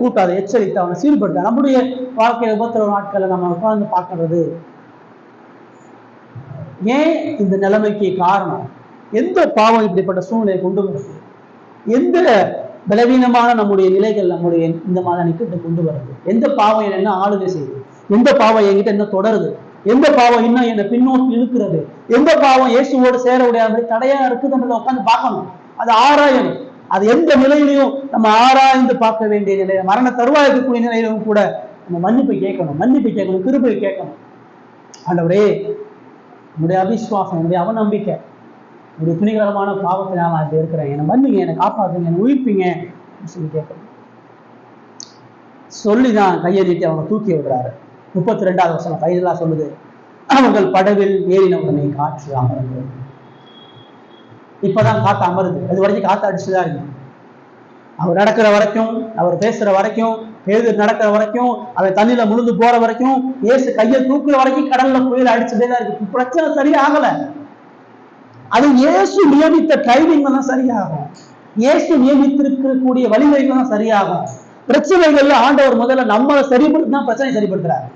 கூட்டாத எச்சரித்து அவனை சீர்படுத்த. நம்முடைய வாழ்க்கை உபத்திரவ நாட்களை நம்ம உட்கார்ந்து பார்க்கறது ஏன் இந்த நிலைமைக்கு காரணம்? எந்த பாவம் இப்படிப்பட்ட சூழ்நிலையை கொண்டு வருது? எந்த பலவீனமான நம்முடைய நிலைகள் நம்முடைய இந்த மாதிரி கொண்டு வருது? எந்த பாவம் என்ன ஆளுகை செய்யுது? எந்த பாவம் என்கிட்ட என்ன தொடருது? எந்த பாவம் இன்னும் என்னை பின்னோக்கி இழுக்கிறது? எந்த பாவம் இயேசுவோடு சேர முடியாத தடையா இருக்குதுன்றதை உட்காந்து பார்க்கணும். அது ஆராயணும். அது எந்த நிலையிலையும் நம்ம ஆராய்ந்து பார்க்க வேண்டிய நிலையில, மரண தருவாய் இருக்கக்கூடிய நிலையிலும் கூட நம்ம மன்னிப்பு கேட்கணும், கிருபை கேட்கணும். ஆண்டவரே, என்னுடைய அவிசுவாசம், என்னுடைய அவநம்பிக்கை, என்னுடைய துணிகரமான பாவத்தினால் நான் இப்படி இருக்கிறேன், என்னை மன்னிங்க, என்னை காப்பாற்றுங்க, என்னை உயிர்ப்பீங்க சொல்லி கேட்கணும். சொல்லிதான் கையை நீட்டி அவங்க தூக்கி விடுறாரு. 32வது வசனம் கைதெல்லாம் சொல்லுது, அவர்கள் படவில் ஏறினவுடனே காற்று அமர்ந்து. இப்பதான் காத்து அமருது. அது வரைக்கும் காத்து அடிச்சுதான் இருக்கு. அவர் நடக்கிற வரைக்கும், அவர் பேசுற வரைக்கும், பேதர் நடக்கிற வரைக்கும், அவன் தண்ணியில முழுந்து போற வரைக்கும், இயேசு கையை தூக்குற வரைக்கும் கடல்ல புயல் அடிச்சுட்டே தான் இருக்கு. பிரச்சனை சரியாகல. அது இயேசு நியமித்த டைமிங்ல தான் சரியாகும். இயேசு நியமித்திருக்கக்கூடிய வழிமுறைகள் தான் சரியாகும். பிரச்சனைகள்ல ஆண்டவர் முதல்ல நம்மளை சரிப்படுத்தினா பிரச்சனை சரிப்படுத்துறாரு.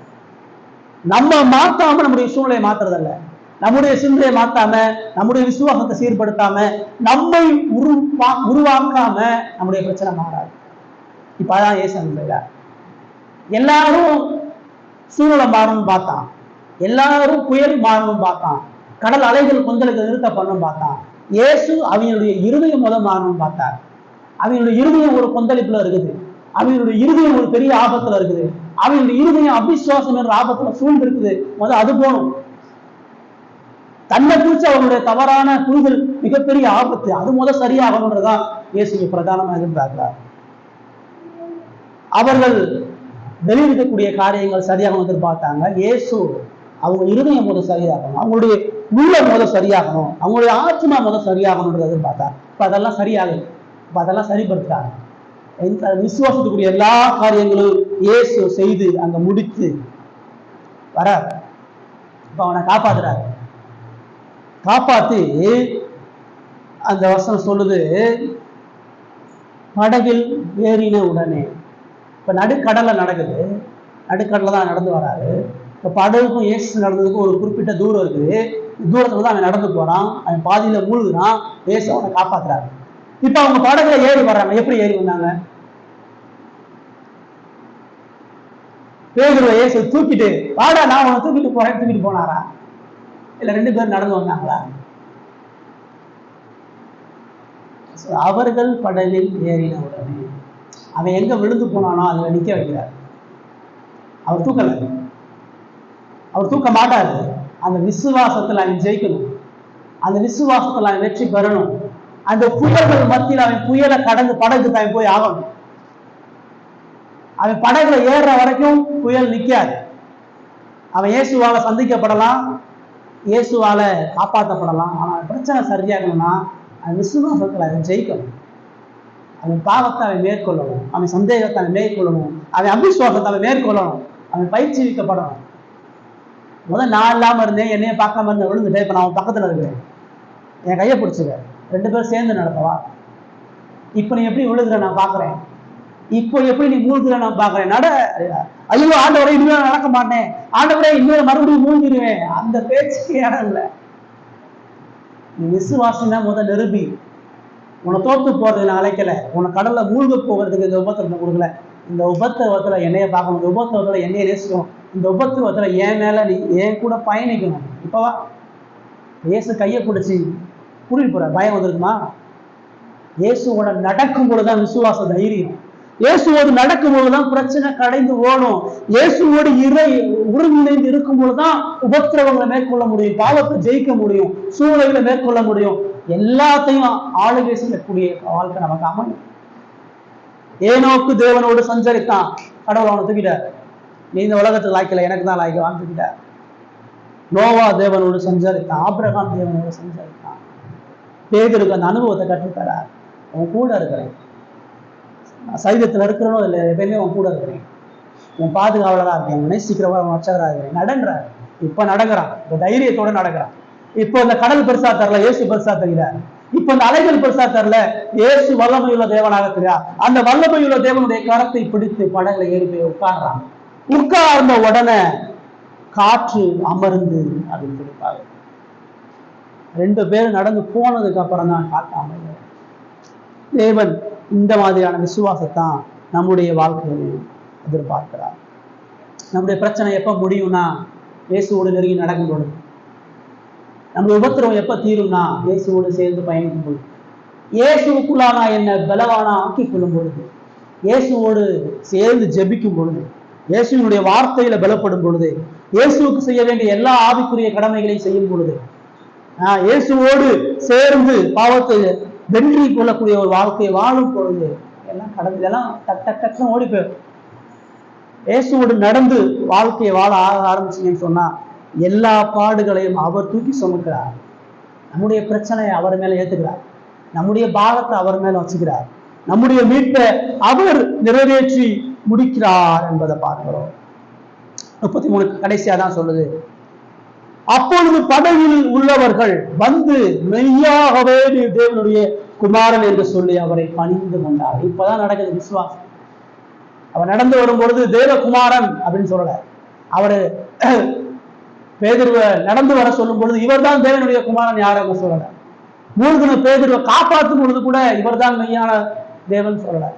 நம்ம மாத்தாம நம்முடைய சூழ்நிலையை மாத்துறதல்ல, நம்முடைய சிந்தையை மாத்தாம, நம்முடைய விசுவாசத்தை சீர்படுத்தாம, நம்மை உருவாக்காம நம்முடைய பிரச்சனை மாறாது. இப்ப அதான் இயேசு செய்றார். எல்லாரும் சூழ்நிலை மாறணும்னு பார்த்தான், எல்லாரும் புயல் மாறணும்னு பார்த்தான், கடல் அலைகள் கொந்தளுக்கு நிறுத்த பண்ணணும் பார்த்தான். இயேசு அவங்களுடைய இருதயம் மாறணும்னு பார்த்தார். அவங்களுடைய இருதயம் ஒரு கொந்தளிப்புல இருக்குது, அவங்களுடைய இருதயம் ஒரு பெரிய ஆபத்துல இருக்குது, அவங்களுடைய இருதயம் அவிசுவாசம் என்ற ஆபத்துல சூழ்ந்து இருக்குது. அது போகணும். தன்னை குறித்து அவனுடைய தவறான புரிதல் மிகப்பெரிய ஆபத்து. அது சரியாகணுன்றதான் இயேசு பிரதானமாக எதிர்பார்க்கிறார். அவர்கள் வெளியிருக்கக்கூடிய காரியங்கள் சரியாக எதிர்பார்த்தாங்க. இயேசு அவங்க இருதயம் சரியாகணும், அவங்களுடைய உள்ள சரியாகணும், அவங்களுடைய ஆத்மா சரியாகணும்ன்றது எதிர்பார்த்தார். இப்ப அதெல்லாம் சரியாகும். இப்ப அதெல்லாம் சரிப்படுத்தாங்க. விசுவாசத்துக்குரிய எல்லா காரியங்களும் இயேசு செய்து அங்க முடித்து வர இப்ப அவனை காப்பாத்துறாரு. காப்பாத்தி அந்த வசனம் சொல்லுது, படகில் ஏறின உடனே. இப்ப நடுக்கடலை நடக்குது, நடுக்கடலை தான் நடந்து வராரு. இப்ப படகுக்கும் இயேசு நடந்ததுக்கும் ஒரு குறிப்பிட்ட தூரம் இருக்குது. தூரத்துல தான் அவன் நடந்து போறான், அவன் பாதியில மூழ்குறான், இயேசு அவனை காப்பாத்துறாரு. இப்ப அவங்க படகுல ஏறி வர்றாங்க. எப்படி ஏறி வந்தாங்க? பேதுருவை இயேசு தூக்கிட்டு, வாடா நான் உன்னை தூக்கிட்டு போறேன், தூக்கிட்டு போனாரா? இல்ல 2 பேரும் நடந்து வந்தாங்களா? அவர்கள் படலில் ஏறின உடனே அவன் எங்க விழுந்து போனானோ அதுல நிக்க வைக்கிறார். அவர் தூக்கல, அவர் தூக்க மாட்டாரு. அந்த விசுவாசத்துல அவன் ஜெயிக்கணும், அந்த விசுவாசத்துல அவன் வெற்றி பெறணும். அந்த புயல்கள் மத்தியில் அவன் புயலை கடந்து படகுக்கு அவன் போய் ஆகணும். அவன் படகுல ஏறுற வரைக்கும் புயல் நிக்காது. அவன் இயேசுவால சந்திக்கப்படலாம், இயேசுவால காப்பாற்றப்படலாம். ஆனால் பிரச்சனை சரியாகணும்னா அவன் விசுவாசத்தில் அவன் ஜெயிக்கணும். அவன் பாவத்தை அவன் மேற்கொள்ளணும், அவன் சந்தேகத்தை அவன் மேற்கொள்ளணும், அவன் அவிசுவாசத்தை அவன் மேற்கொள்ளணும், அவன் பயிற்சிவிக்கப்படணும். முதல் நான் இல்லாமல் இருந்தேன், என்னைய பார்க்காம இருந்த விழுந்துட்டேன், இப்போ நான் அவன் பக்கத்தில் இருக்கிறேன், என் கையை பிடிச்சிக்க, 2 பேரும் சேர்ந்து நடத்தவா. இப்போ நீ எப்படி விழுகிற நான் பார்க்குறேன், இப்போ எப்படி நீ மூழ்கிற நான் பார்க்குறேன், நட. ஐயோ ஆண்டவரை இனிமேல் நடக்க மாட்டேன், ஆண்டவரை இனிமேல் மறுபடியும் மூழ்கிடுவேன், அந்த பேச்சுக்கு இடம் இல்லை. நீ விசுவாசம் தான் முதல் நிரூபி. உன்னை தோத்து போறதுக்கு நான் அழைக்கல, உன்னை கடல்ல மூழ்க போகிறதுக்கு இந்த உபத்திரத்தை கொடுக்கல. இந்த உபத்திரவத்துல என்னைய பார்க்கணும், இந்த உபத்திரவத்துல என்னைய நேசிக்கணும், இந்த உபத்திரவத்துல என் மேல நீ என் கூட பயணிக்கணும். இப்பவா இயேசு கையை பிடிச்சி கூட்டிட்டு போற பயம் வந்திருக்குமா? இயேசுவோட நடக்கும் பொழுதுதான் விசுவாச தைரியம். இயேசுவோடு நடக்கும் பொழுதுதான் பிரச்சனை கடைந்து ஓடும். இயேசுவோடு ஒருங்கிணைந்து இருக்கும் பொழுதுதான் உபத்திரவங்களை மேற்கொள்ள முடியும், பாவத்தை ஜெயிக்க முடியும், சூழ்நிலைகளை மேற்கொள்ள முடியும், எல்லாத்தையும் ஆளுகை செய்யக்கூடிய வாழ்க்கை நமக்கு அமையும். ஏனோக்கு தேவனோடு சஞ்சரித்தான், கடவுள் அவனை தூக்கிட்டார். நீ இந்த உலகத்துக்கு லாய்க்கல, எனக்கு தான் லாய்க்க வாழ்ந்துக்கிட்டார். நோவா தேவனோடு சஞ்சரித்தான், ஆபிரகாம் தேவனோடு சஞ்சரித்தான். பேதுருக்கு அந்த அனுபவத்தை கற்றுத்தரார். உன் கூட இருக்கிறேன், சைதத்தில் இருக்கிறனோ இல்லை, எப்பயுமே உன் கூட இருக்கிறேன், உன் பாதுகாவலராக இருக்கேன், உன் நேசிக்கிறவா வச்சவராக இருக்கிறேன். நடன்றார். இப்ப நடக்கிறான், இப்ப தைரியத்தோட நடக்கிறான். இப்போ இந்த கடல் பெருசா தரல, இயேசு பெருசா தெரிகிறார். இப்ப இந்த அலைகள் பெருசா தரல, இயேசு வல்லமையுள்ள தேவனாக தெரியார். அந்த வல்லமையுள்ள தேவனுடைய கரத்தை பிடித்து படகுல ஏறி போய் உட்கார்றான். உட்கார்ந்த உடனே காற்று அமர்ந்து அப்படின்னு சொல்லிப்பாரு. 2 பேரும் நடந்து போனதுக்கு அப்புறம் தான் காற்று அமர்ந்து. தேவன் இந்த மாதிரியான விசுவாசத்தான் நம்முடைய வாழ்க்கையில் எதிர்பார்க்கிறார். நம்முடைய பிரச்சனை எப்ப முடியும்னா இயேசுவோடு நெருங்கி நடக்கும் பொழுது. நம்முடைய உபத்திரவம் எப்ப தீரும்னா இயேசுவோடு சேர்ந்து பயணிக்கும் பொழுது, இயேசுக்குள்ளானா என்ன பலவானா ஆக்கி கொள்ளும் பொழுது, இயேசுவோடு சேர்ந்து ஜெபிக்கும் பொழுது, இயேசுவினுடைய வார்த்தையில பலப்படும் பொழுது, இயேசுவுக்கு செய்ய வேண்டிய எல்லா ஆவிக்குரிய கடமைகளையும் செய்யும் பொழுது, இயேசுவோடு சேர்ந்து பாவத்தை வெற்றி கொள்ளக்கூடிய ஒரு வாழ்க்கையை வாழும் பொழுது எல்லாம் கடந்து எல்லாம் டக்குன்னு ஓடி போயிடும். இயேசுவோடு நடந்து வாழ்க்கையை வாழ ஆரம்பிச்சீங்கன்னு சொன்னா எல்லா பாடுகளையும் அவர் தூக்கி சுமக்கிறார். நம்முடைய பிரச்சனையை அவர் மேல ஏத்துக்கிறார், நம்முடைய பாகத்தை அவர் மேல வச்சுக்கிறார், நம்முடைய மீட்பை அவர் நிறைவேற்றி முடிக்கிறார் என்பதை பார்க்கிறோம். 33 கடைசியா தான் சொல்லுது, அப்பொழுது படகில் உள்ளவர்கள் வந்து மெய்யாகவே தேவனுடைய குமாரன் என்று சொல்லி அவரை பணிந்து கொண்டார். இப்பதான் நடக்குது விசுவாசம். அவர் நடந்து வரும் பொழுது தேவகுமாரன் அப்படின்னு சொல்லல, அவரு பேதுருவை நடந்து வர சொல்லும் பொழுது இவர் தான் தேவனுடைய குமாரன் யாரும் சொல்லல. மூழ்கின பேதுருவை காப்பாற்றும் பொழுது கூட இவர் தான் மெய்யான தேவன் சொல்லல.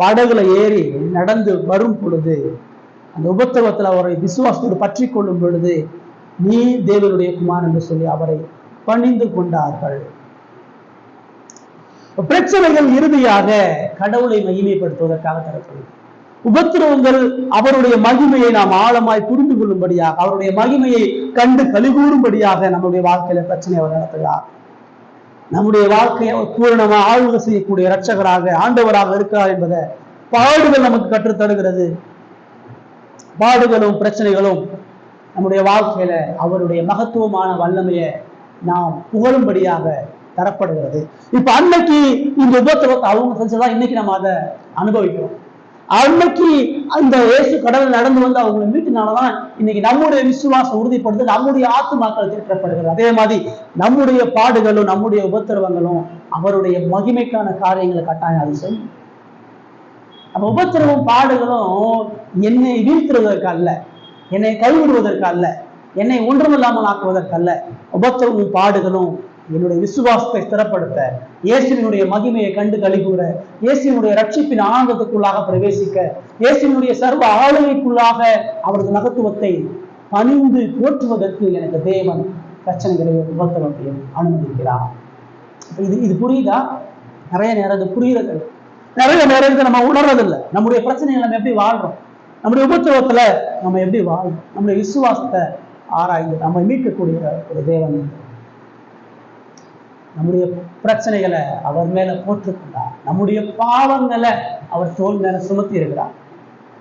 படகுல ஏறி நடந்து வரும் பொழுது அந்த உபத்திரவத்தில் அவரை விசுவாசத்தோடு பற்றி கொள்ளும் பொழுது நீ தேவனுடைய குமாரன் என்று சொல்லி அவரை பணிந்து கொண்டார்கள். பிரச்சனைகள் இறுதியாக கடவுளை மகிமைப்படுத்துவதற்காக தரப்படுது. உபத்திரவங்கள் அவருடைய மகிமையை நாம் ஆழமாய் புரிந்து கொள்ளும்படியாக, அவருடைய மகிமையை கண்டு கலிகூறும்படியாக நம்முடைய வாழ்க்கையில பிரச்சனை அவர் நடத்துகிறார். நம்முடைய வாழ்க்கையை அவர் பூரணமா ஆளுகை செய்யக்கூடிய இரட்சகராக ஆண்டவராக இருக்கிறார் என்பதை பாடுகள் நமக்கு கற்றுத்தருகிறது. பாடுகளும் பிரச்சனைகளும் நம்முடைய வாழ்க்கையில அவருடைய மகத்துவமான வல்லமையை நாம் புகழும்படியாக தரப்படுகிறது. இப்ப அன்னைக்கு இந்த உபத்திரவத்தை அவங்க செஞ்சதான் இன்னைக்கு நம்ம அதை அனுபவிக்கிறோம். அன்னைக்கு அந்த இயேசு கடவுள் நடந்து வந்து அவங்களை மீட்டினாலதான் இன்னைக்கு நம்முடைய விசுவாசம் உறுதிப்படுது, நம்முடைய ஆத்துமாக்கள் தீர்க்கப்படுகிறது. அதே மாதிரி நம்முடைய பாடுகளும் நம்முடைய உபத்திரவங்களும் அவருடைய மகிமைக்கான காரியங்களை கட்டாயம் அது செய்யும். நம்ம உபத்திரவம் பாடுகளும் என்னை வீழ்த்துவதற்கு அல்ல, என்னை கைவிடுவதற்கு அல்ல, என்னை ஒன்றுமில்லாமல் ஆக்குவதற்கு அல்ல. உபத்திரவம் பாடுகளும் என்னுடைய விசுவாசத்தை ஸ்திரப்படுத்த, இயேசுவினுடைய மகிமையை கண்டு கழிகூற, இயேசுவினுடைய ரட்சிப்பின் ஆனந்தத்துக்குள்ளாக பிரவேசிக்க, இயேசுவினுடைய சர்வ ஆளுமைக்குள்ளாக அவரது மகத்துவத்தை பணிந்து போற்றுவதற்கு எனக்கு தேவன் பிரச்சனைகளையும் உபத்திரவத்தையும் அனுமதிக்கிறார். இது புரியுதா? நிறைய நேரம் இது புரியுறது, நிறைய நேரத்தை நம்ம உணர்றதில்லை. நம்முடைய பிரச்சனைகளை நம்ம எப்படி வாழ்றோம், நம்முடைய உபத்திரவத்துல நம்ம எப்படி வாழ்றோம், நம்முடைய விசுவாசத்தை ஆராய்ந்து நம்ம மீட்கக்கூடிய ஒரு தேவன். நம்முடைய பிரச்சனைகளை அவர் மேல போட்டுக்கொண்டார், நம்முடைய பாவங்களை அவர் தோல் மேல சுமத்தி இருக்கிறார்.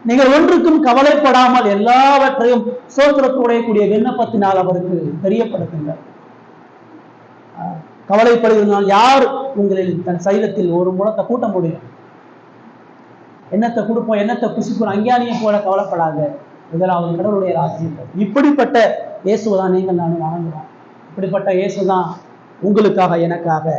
நீங்கள் ஒன்றுக்கும் கவலைப்படாமல் எல்லாவற்றையும் சோத்திரத்தோடைய கூடிய விண்ணப்பத்தினால் அவருக்கு தெரியப்படுத்துங்கள். கவலைப்படுவதனால் யார் உங்களில் தன் சைலத்தில் ஒரு முழத்தை கூட்ட முடியும்? என்னத்தை கொடுப்போம், என்னத்தை புசிப்போம், அஞ்ஞானியம் போல கவலைப்படாத. முதலாவது கடவுளுடைய ராஜ்யம். இப்படிப்பட்ட இயேசுதான் நீங்கள் நானும் வணங்குறோம். இப்படிப்பட்ட இயேசுதான் உங்களுக்காக எனக்காக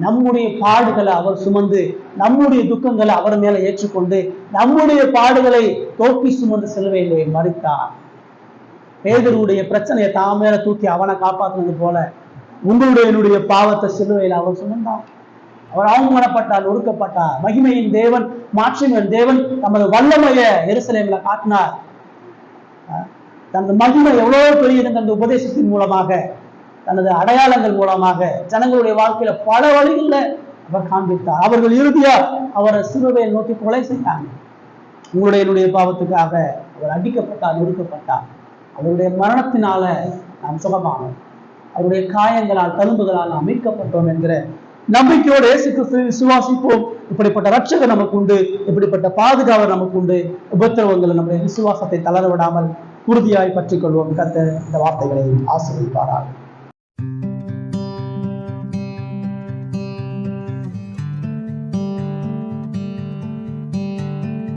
நம்முடைய பாடுகளை அவர் சுமந்து, நம்முடைய துக்கங்களை அவர் மேல ஏற்றுக்கொண்டு, நம்முடைய பாடுகளை தோக்கி சுமந்து சிலுவையிலே மரித்தார். பேதுருவுடைய பிரச்சனையை தான் மேல தூக்கி அவனை காப்பாற்றினது போல உங்களுடைய என்னுடைய பாவத்தை சிலுவையில் அவர் சுமந்தார். அவர் அவமானப்பட்டார், ஒடுக்கப்பட்டார். மகிமையின் தேவன், மாட்சியின் தேவன் தமது வல்லமைய எருசலேம்ல காட்டினார். தனது மகிமை எவ்வளவு பெரியது அந்த உபதேசத்தின் மூலமாக, தனது அடையாளங்கள் மூலமாக ஜனங்களுடைய வாழ்க்கையில பல வழிகளில் அவர் காண்பித்தார். அவர்கள் இறுதியா அவரை சிலுவையில் நோக்கி கொலை செய்தாங்க. உங்களுடைய என்னுடைய பாவத்துக்காக அவர் அடிக்கப்பட்டார், நொறுக்கப்பட்டார். அவருடைய மரணத்தினால நாம் சுகமானோம். அவருடைய காயங்களால், தழும்புகளால் நாம் மீட்கப்பட்டோம் என்கிற நம்பிக்கையோடு இயேசு கிறிஸ்துவை விசுவாசிப்போம். இப்படிப்பட்ட ரட்சகர் நமக்கு உண்டு, இப்படிப்பட்ட பாதுகாவலர் நமக்கு உண்டு. உபத்திரவங்களை நம்முடைய விசுவாசத்தை தளர விடாமல் உறுதியாய் பற்றிக் கொள்வோம். கர்த்தர் இந்த வார்த்தைகளை ஆசீர்வதிப்பாராக.